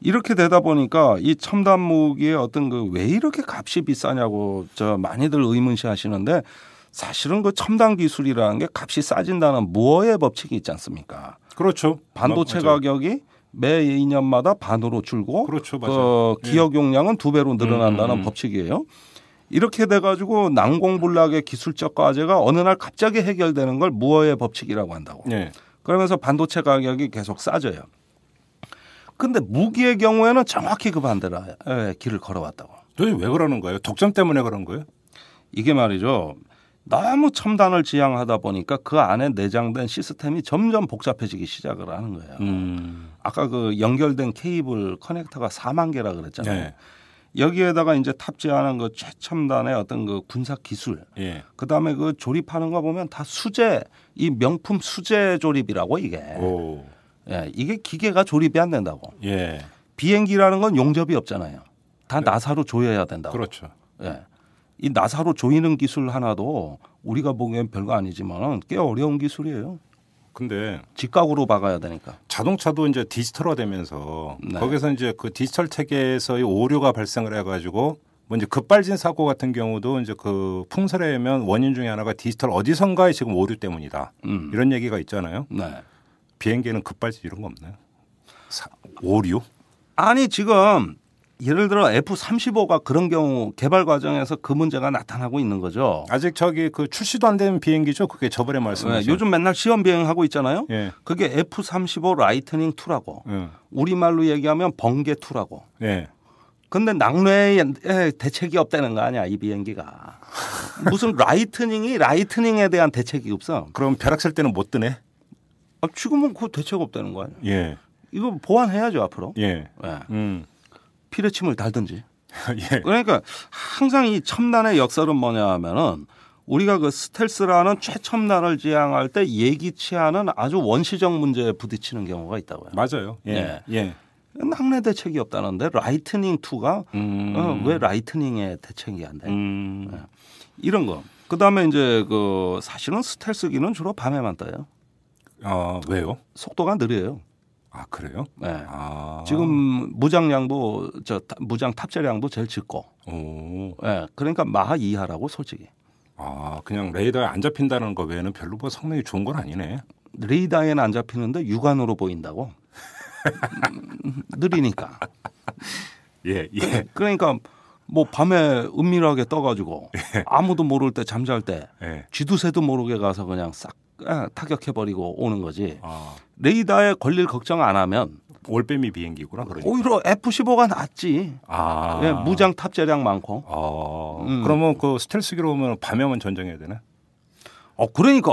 이렇게 되다 보니까 이 첨단 무기의 어떤 그 왜 이렇게 값이 비싸냐고 많이들 의문시하시는데 사실은 그 첨단 기술이라는 게 값이 싸진다는 무어의 법칙이 있지 않습니까? 그렇죠. 반도체 가격이 매 2년마다 반으로 줄고 그렇죠. 맞아요. 그 기억 용량은 2배로 늘어난다는 법칙이에요. 이렇게 돼가지고 난공불락의 기술적 과제가 어느 날 갑자기 해결되는 걸 무어의 법칙이라고 한다고. 예. 그러면서 반도체 가격이 계속 싸져요. 근데 무기의 경우에는 정확히 그 반대로 길을 걸어왔다고. 도대체 왜 그러는 거예요? 독점 때문에 그런 거예요? 이게 말이죠. 너무 첨단을 지향하다 보니까 그 안에 내장된 시스템이 점점 복잡해지기 시작을 하는 거예요. 아까 그 연결된 케이블 커넥터가 4만 개라 그랬잖아요. 네. 여기에다가 이제 탑재하는 그 최첨단의 어떤 그 군사 기술, 예. 그 다음에 그 조립하는 거 보면 다 수제, 이 명품 수제 조립이라고 이게. 오. 예, 이게 기계가 조립이 안 된다고. 예. 비행기라는 건 용접이 없잖아요. 다 네. 나사로 조여야 된다고. 그렇죠. 예. 이 나사로 조이는 기술 하나도 우리가 보기엔 별거 아니지만 꽤 어려운 기술이에요. 근데 직각으로 박아야 되니까. 자동차도 이제 디지털화 되면서 네. 거기서 이제 그 디지털 체계에서의 오류가 발생을 해가지고 뭐 이제 급발진 사고 같은 경우도 이제 그 풍설에 의하면 원인 중에 하나가 디지털 어디선가의 지금 오류 때문이다. 이런 얘기가 있잖아요. 네. 비행기에는 급발진 이런 거 없나요? 오류? 아니 지금 예를 들어 F-35가 그런 경우 개발 과정에서 그 문제가 나타나고 있는 거죠. 아직 저기 그 출시도 안 된 비행기죠. 그게 저번에 말씀하신. 네, 요즘 맨날 시험 비행하고 있잖아요. 예. 그게 F-35 라이트닝 2라고. 우리말로 얘기하면 번개 2라고. 예. 근데 낙뢰에 대책이 없다는 거 아니야 이 비행기가. 무슨 라이트닝에 대한 대책이 없어. 그럼 벼락 쓸 때는 못 뜨네. 지금은 그 대책 없다는 거 아니야. 예. 이거 보완해야죠 앞으로. 예. 예. 피레침을 달든지. 예. 그러니까 항상 이 첨단의 역설은 뭐냐 하면은 우리가 그 스텔스라는 최첨단을 지향할 때 예기치 않은 아주 원시적 문제에 부딪히는 경우가 있다고요. 맞아요. 예. 예. 낙뢰 대책이 없다는데 라이트닝 2가 왜 라이트닝의 대책이 안 돼? 네. 이런 거. 그다음에 이제 그 사실은 스텔스기는 주로 밤에만 떠요. 왜요? 속도가 느려요. 아 그래요? 네. 지금 무장량도 무장 탑재량도 제일 적고. 네. 그러니까 마하 이하라고 솔직히. 그냥 레이더에 안 잡힌다는 거 외에는 별로 뭐 성능이 좋은 건 아니네. 레이더에는 안 잡히는데 육안으로 보인다고. 느리니까. 예, 예. 그러니까 뭐 밤에 은밀하게 떠가지고 예. 아무도 모를 때 잠잘 때 예. 쥐두새도 모르게 가서 그냥 싹 타격해버리고 오는 거지. 레이더에 걸릴 걱정 안 하면 올빼미 비행기구나. 그러니까. 오히려 F-15가 낫지. 예, 무장 탑재량 많고. 그러면 그 스텔스기로 오면 밤에만 전쟁해야 되나? 그러니까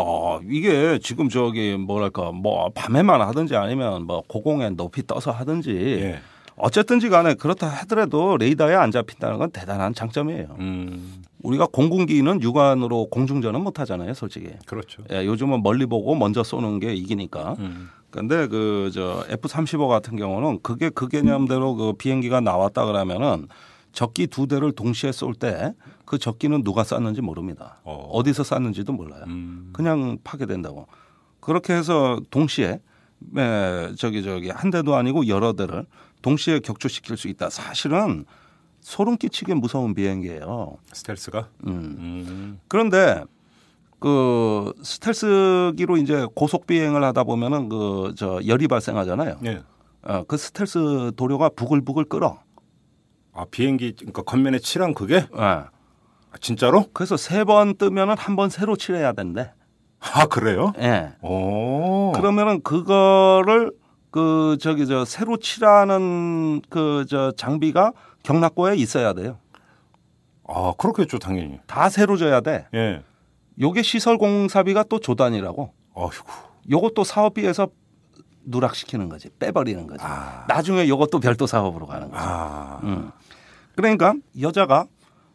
이게 지금 저기 뭐랄까 뭐 밤에만 하든지 아니면 뭐 고공에 높이 떠서 하든지 예. 어쨌든지 간에 그렇다 하더라도 레이더에 안 잡힌다는 건 대단한 장점이에요. 우리가 공군기는 육안으로 공중전은 못 하잖아요, 솔직히. 그렇죠. 예, 요즘은 멀리 보고 먼저 쏘는 게 이기니까. 그런데 그 저 F-35 같은 경우는 그게 그 개념대로 그 비행기가 나왔다 그러면은 적기 2대를 동시에 쏠 때 그 적기는 누가 쐈는지 모릅니다. 어디서 쐈는지도 몰라요. 그냥 파괴된다고. 그렇게 해서 동시에 저기 한 대도 아니고 여러 대를 동시에 격추시킬 수 있다. 사실은 소름 끼치게 무서운 비행기예요. 스텔스가? 그런데 그 스텔스기로 이제 고속 비행을 하다 보면은 그 열이 발생하잖아요. 예. 그 스텔스 도료가 부글부글 끓어. 비행기 그러니까 겉면에 칠한 그게? 네. 진짜로? 그래서 3번 뜨면은 한 번 새로 칠해야 된대. 그래요? 예. 그러면은 그거를 새로 칠하는 장비가 경락고에 있어야 돼요. 그렇겠죠, 당연히. 다 새로 져야 돼. 예. 요게 시설 공사비가 또 조단이라고. 요것도 사업비에서 누락시키는 거지. 빼버리는 거지. 나중에 요것도 별도 사업으로 가는 거지. 그러니까 여자가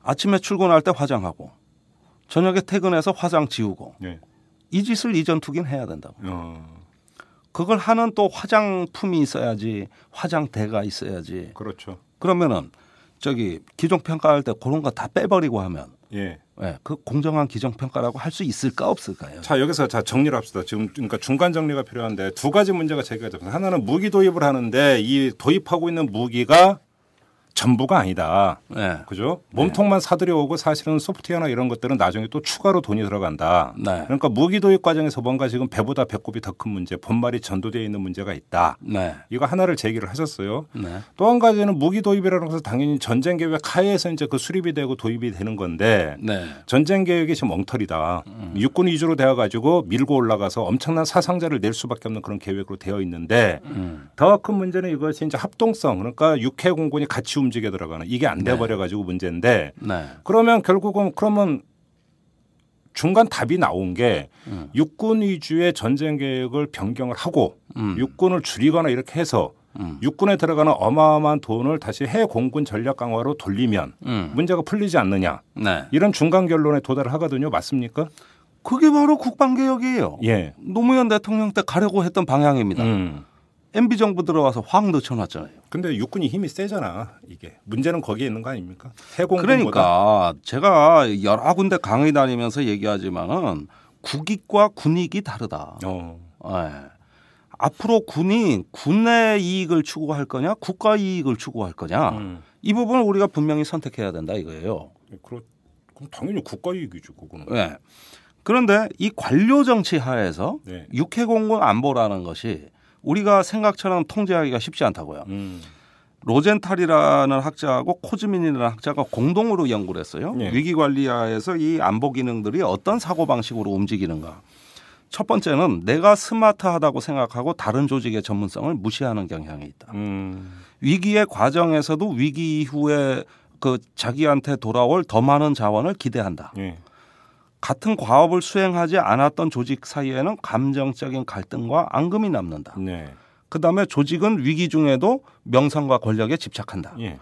아침에 출근할 때 화장하고 저녁에 퇴근해서 화장 지우고 예. 이 짓을 이 전투기는 해야 된다고. 그걸 하는 또 화장품이 있어야지, 화장대가 있어야지. 그렇죠. 그러면은 기종평가할 때 그런 거 다 빼버리고 하면 예. 그 공정한 기종평가라고 할 수 있을까 없을까요? 자, 여기서 정리를 합시다. 지금 그러니까 중간 정리가 필요한데 두 가지 문제가 제기가 됩니다. 하나는 무기 도입을 하는데 이 도입하고 있는 무기가 전부가 아니다. 네. 그죠? 몸통만 사들여오고 사실은 소프트웨어나 이런 것들은 나중에 또 추가로 돈이 들어간다. 네. 그러니까 무기 도입 과정에서 뭔가 지금 배보다 배꼽이 더 큰 문제, 본말이 전도되어 있는 문제가 있다. 네. 이거 하나를 제기를 하셨어요. 네. 또 한 가지는 무기 도입이라는 것은 당연히 전쟁 계획 하에서 이제 그 수립이 되고 도입이 되는 건데 네. 전쟁 계획이 지금 엉터리다. 육군 위주로 되어 가지고 밀고 올라가서 엄청난 사상자를 낼 수밖에 없는 그런 계획으로 되어 있는데 더 큰 문제는 이것이 이제 합동성, 그러니까 육해 공군이 같이 움직여 들어가는 이게 안 돼 버려 가지고 문제인데 네. 그러면 결국은 그러면 중간 답이 나온 게 육군 위주의 전쟁 계획을 변경을 하고 육군을 줄이거나 이렇게 해서 육군에 들어가는 어마어마한 돈을 다시 해 공군 전략 강화로 돌리면 문제가 풀리지 않느냐. 네. 이런 중간 결론에 도달을 하거든요. 맞습니까? 그게 바로 국방개혁이에요. 예. 노무현 대통령 때 가려고 했던 방향입니다. MB 정부 들어와서 확 늦춰놨잖아요. 근데 육군이 힘이 세잖아. 이게 문제는 거기에 있는 거 아닙니까? 해공군보다. 그러니까 제가 여러 군데 강의 다니면서 얘기하지만은 국익과 군익이 다르다. 네. 앞으로 군이 군의 이익을 추구할 거냐, 국가 이익을 추구할 거냐, 이 부분을 우리가 분명히 선택해야 된다 이거예요. 그럼 당연히 국가 이익이죠, 그거는. 네. 그런데 이 관료 정치 하에서 네. 육해공군 안보라는 것이 우리가 생각처럼 통제하기가 쉽지 않다고요. 로젠탈이라는 학자하고 코즈민이라는 학자가 공동으로 연구를 했어요. 네. 위기관리하에서 이 안보 기능들이 어떤 사고방식으로 움직이는가. 첫 번째는 내가 스마트하다고 생각하고 다른 조직의 전문성을 무시하는 경향이 있다. 위기의 과정에서도 위기 이후에 그 자기한테 돌아올 더 많은 자원을 기대한다. 네. 같은 과업을 수행하지 않았던 조직 사이에는 감정적인 갈등과 앙금이 남는다. 네. 그다음에 조직은 위기 중에도 명성과 권력에 집착한다. 예.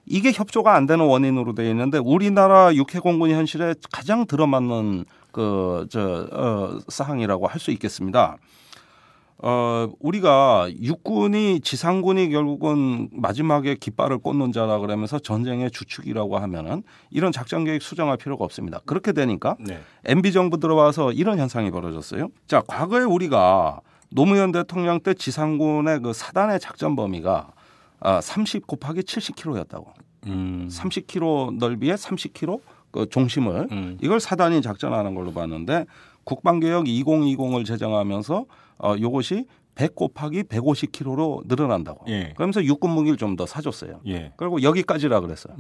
이게 협조가 안 되는 원인으로 되어 있는데 우리나라 육해공군 현실에 가장 들어맞는 사항이라고 할 수 있겠습니다. 우리가 육군이 지상군이 결국은 마지막에 깃발을 꽂는 자라 그러면서 전쟁의 주축이라고 하면은 이런 작전 계획 수정할 필요가 없습니다. 그렇게 되니까 네. MB 정부 들어와서 이런 현상이 벌어졌어요. 자, 과거에 우리가 노무현 대통령 때 지상군의 그 사단의 작전 범위가 30 곱하기 70km였다고. 30km 넓이에 30km 그 종심을 이걸 사단이 작전하는 걸로 봤는데 국방개혁 2020을 제정하면서 이것이 100 곱하기 150km로 늘어난다고. 예. 그러면서 육군 무기를 좀 더 사줬어요. 예. 그리고 여기까지라 그랬어요.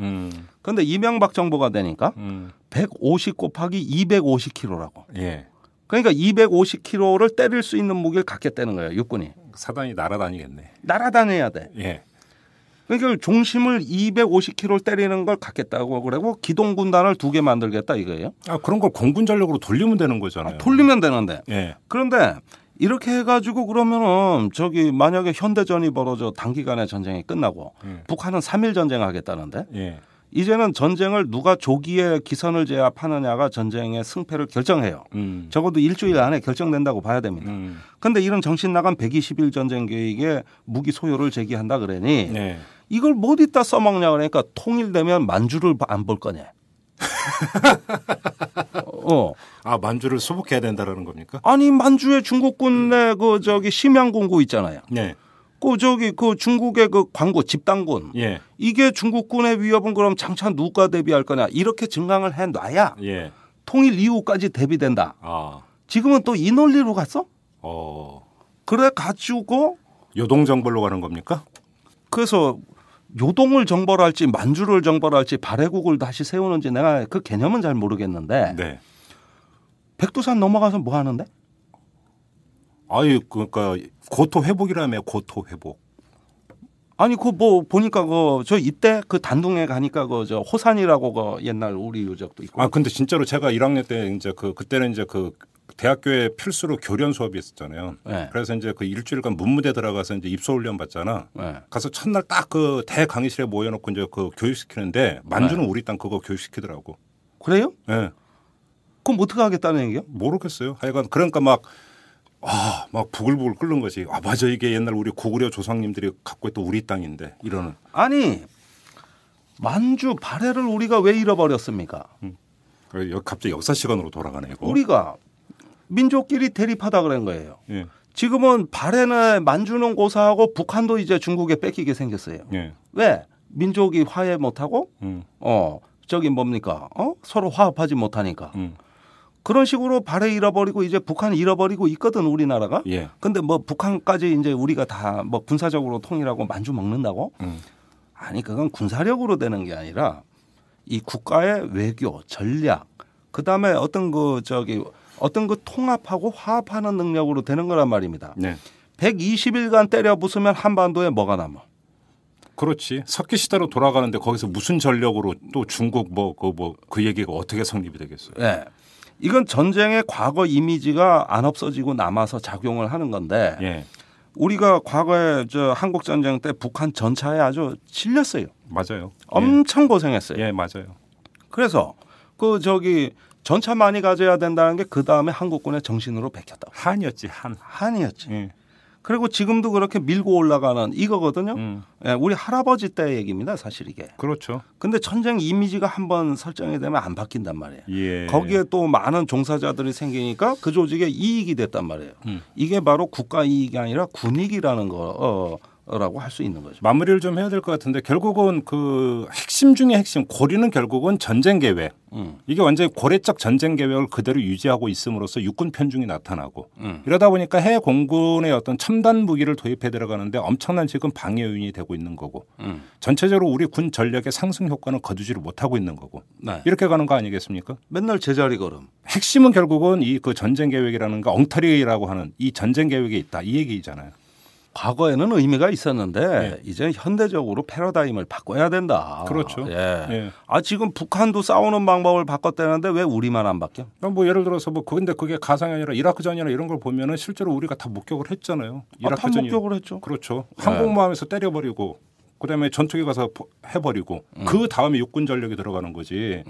그런데 이명박 정부가 되니까 150 곱하기 250km라고. 예. 그러니까 250km를 때릴 수 있는 무기를 갖겠다는 거예요. 육군이. 사단이 날아다니겠네. 날아다녀야 돼. 예. 그러니까 종심을 250km를 때리는 걸 갖겠다고 그러고 기동군단을 2개 만들겠다 이거예요. 그런 걸 공군 전력으로 돌리면 되는 거잖아요. 돌리면 되는데. 예. 그런데 이렇게 해가지고 그러면은 만약에 현대전이 벌어져 단기간에 전쟁이 끝나고 북한은 3.1 전쟁하겠다는데 예. 이제는 전쟁을 누가 조기에 기선을 제압하느냐가 전쟁의 승패를 결정해요. 적어도 일주일 안에 결정된다고 봐야 됩니다. 그런데 이런 정신 나간 120일 전쟁 계획에 무기 소요를 제기한다 그러니 네. 이걸 못 있다 써먹냐 그러니까 통일되면 만주를 안 볼 거냐. 만주를 수복해야 된다라는 겁니까? 아니 만주에 중국군의 심양군구 있잖아요. 네. 그 중국의 그 광고 집단군. 예. 이게 중국군의 위협은 그럼 장차 누가 대비할 거냐 이렇게 증강을 해놔야 예. 통일 이후까지 대비된다. 지금은 또 이 논리로 갔어? 그래 가지고 요동정벌로 가는 겁니까? 그래서 요동을 정벌할지 만주를 정벌할지 발해국을 다시 세우는지 내가 그 개념은 잘 모르겠는데 네. 백두산 넘어가서 뭐 하는데? 그러니까 고토 회복이라며 고토 회복. 아니 보니까 저 이때 그 단둥에 가니까 호산이라고 옛날 우리 유적도 있고. 근데 진짜로 제가 1학년 때 이제 그때는 이제 대학교에 필수로 교련 수업이 있었잖아요. 네. 그래서 이제 일주일간 문무대 들어가서 이제 입소 훈련 받잖아. 네. 가서 첫날 딱 대강의실에 모여놓고 이제 교육시키는데 만주는 우리 땅 그거 교육시키더라고. 그래요? 네. 그럼 어떻게 하겠다는 얘기요? 모르겠어요. 하여간 그러니까 막 부글부글 끓는 거지. 맞아 이게 옛날 우리 고구려 조상님들이 갖고 있던 우리 땅인데 이러는. 아니 만주 발해를 우리가 왜 잃어버렸습니까? 갑자기 역사 시간으로 돌아가네 이거. 우리가 민족끼리 대립하다 그런 거예요. 예. 지금은 발해는 만주는 고사하고 북한도 이제 중국에 뺏기게 생겼어요. 예. 왜? 민족이 화해 못하고 저기 뭡니까? 서로 화합하지 못하니까. 그런 식으로 발에 잃어버리고 이제 북한 잃어버리고 있거든 우리나라가. 예. 근데 뭐 북한까지 이제 우리가 다 뭐 군사적으로 통일하고 만주 먹는다고? 아니 그건 군사력으로 되는 게 아니라 이 국가의 외교 전략 그다음에 어떤 그 통합하고 화합하는 능력으로 되는 거란 말입니다. 네. 120일간 때려 부수면 한반도에 뭐가 남아? 그렇지. 석기 시대로 돌아가는데 거기서 무슨 전력으로 또 중국 그 얘기가 어떻게 성립이 되겠어요? 네. 이건 전쟁의 과거 이미지가 안 없어지고 남아서 작용을 하는 건데 예. 우리가 과거에 한국 전쟁 때 북한 전차에 아주 실렸어요. 맞아요. 엄청 고생했어요. 예, 맞아요. 그래서 전차 많이 가져야 된다는 게 그 다음에 한국군의 정신으로 베꼈다. 한이었지. 한이었지. 예. 그리고 지금도 그렇게 밀고 올라가는 이거거든요. 예, 우리 할아버지 때 얘기입니다. 사실 이게. 그렇죠. 근데 전쟁 이미지가 한번 설정이 되면 안 바뀐단 말이에요. 예. 거기에 또 많은 종사자들이 생기니까 그 조직의 이익이 됐단 말이에요. 이게 바로 국가 이익이 아니라 군익이라는 거라고 할 수 있는 거죠. 마무리를 좀 해야 될 것 같은데 결국은 그 핵심 중에 핵심 고리는 결국은 전쟁 계획. 이게 완전히 고래적 전쟁 계획을 그대로 유지하고 있음으로써 육군 편중이 나타나고 이러다 보니까 해외 공군의 어떤 첨단 무기를 도입해 들어가는데 엄청난 지금 방해 요인이 되고 있는 거고 전체적으로 우리 군 전력의 상승 효과는 거두지를 못하고 있는 거고 네. 이렇게 가는 거 아니겠습니까? 맨날 제자리 걸음. 핵심은 결국은 이 그 전쟁 계획이라는 거 엉터리라고 하는 이 전쟁 계획에 있다 이 얘기잖아요. 과거에는 의미가 있었는데 예. 이제 현대적으로 패러다임을 바꿔야 된다. 그렇죠. 예. 예. 지금 북한도 싸우는 방법을 바꿨다는데 왜 우리만 안 바뀌어? 뭐 예를 들어서 근데 그게 가상이 아니라 이라크전이나 이런 걸 보면은 실제로 우리가 다 목격을 했잖아요. 이라크전이 목격을 했죠. 그렇죠. 항공모함에서 때려버리고 그다음에 전투기 가서 해버리고 그 다음에 육군 전력이 들어가는 거지.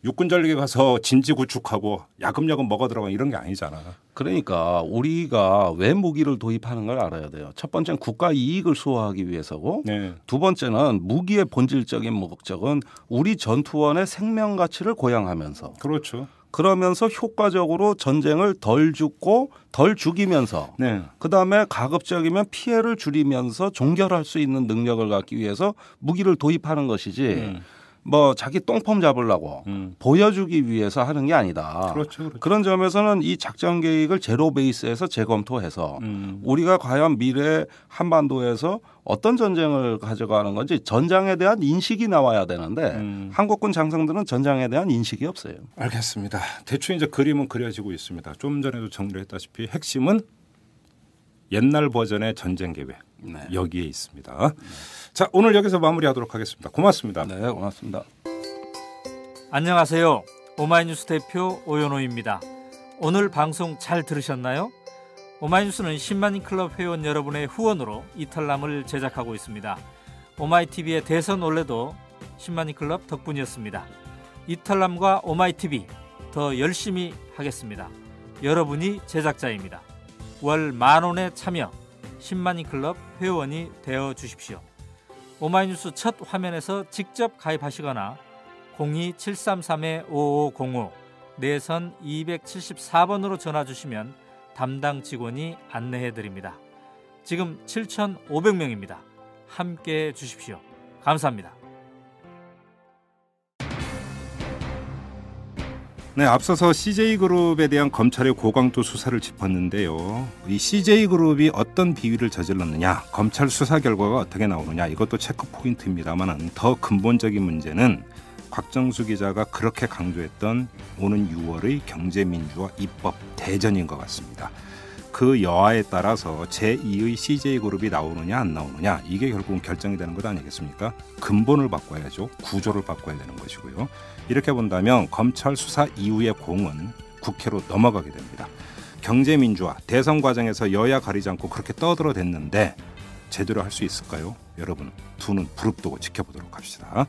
육군 전력이 가서 진지 구축하고 야금야금 먹어 들어가는 이런 게 아니잖아. 그러니까 우리가 왜 무기를 도입하는 걸 알아야 돼요. 첫 번째는 국가 이익을 수호하기 위해서고 네. 두 번째는 무기의 본질적인 목적은 우리 전투원의 생명 가치를 고양하면서 그렇죠. 그러면서 효과적으로 전쟁을 덜 죽고 덜 죽이면서 네. 그다음에 가급적이면 피해를 줄이면서 종결할 수 있는 능력을 갖기 위해서 무기를 도입하는 것이지 뭐 자기 똥폼 잡으려고 보여주기 위해서 하는 게 아니다. 그렇죠, 그렇죠. 그런 점에서는 이 작전 계획을 제로 베이스에서 재검토해서 우리가 과연 미래 한반도에서 어떤 전쟁을 가져가는 건지 전장에 대한 인식이 나와야 되는데 한국군 장성들은 전장에 대한 인식이 없어요. 알겠습니다. 대충 이제 그림은 그려지고 있습니다. 좀 전에도 정리를 했다시피 핵심은 옛날 버전의 전쟁 계획 여기에 있습니다. 자, 오늘 여기서 마무리하도록 하겠습니다. 고맙습니다. 네, 고맙습니다. 안녕하세요. 오마이뉴스 대표 오연호입니다. 오늘 방송 잘 들으셨나요? 오마이뉴스는 10만인 클럽 회원 여러분의 후원으로 이탈남을 제작하고 있습니다. 오마이TV의 대선 올레도 10만인 클럽 덕분이었습니다. 이탈남과 오마이TV 더 열심히 하겠습니다. 여러분이 제작자입니다. 월 10,000원에 참여 10만인 클럽 회원이 되어 주십시오. 오마이뉴스 첫 화면에서 직접 가입하시거나 02-733-5505 내선 274번으로 전화 주시면 담당 직원이 안내해 드립니다. 지금 7,500명입니다. 함께해 주십시오. 감사합니다. 네, 앞서서 CJ그룹에 대한 검찰의 고강도 수사를 짚었는데요. 이 CJ그룹이 어떤 비위를 저질렀느냐, 검찰 수사 결과가 어떻게 나오느냐 이것도 체크 포인트입니다만 더 근본적인 문제는 곽정수 기자가 그렇게 강조했던 오는 6월의 경제민주화 입법 대전인 것 같습니다. 그 여하에 따라서 제2의 CJ그룹이 나오느냐 안 나오느냐 이게 결국은 결정이 되는 것 아니겠습니까? 근본을 바꿔야죠. 구조를 바꿔야 되는 것이고요. 이렇게 본다면 검찰 수사 이후의 공은 국회로 넘어가게 됩니다. 경제민주화 대선 과정에서 여야 가리지 않고 그렇게 떠들어댔는데 제대로 할 수 있을까요? 여러분 두 눈 부릅뜨고 지켜보도록 합시다.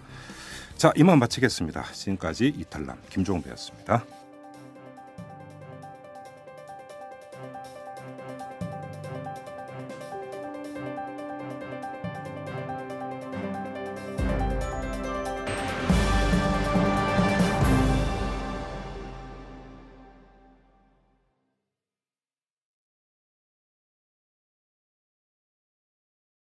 자, 이만 마치겠습니다. 지금까지 이탈남 김종배였습니다.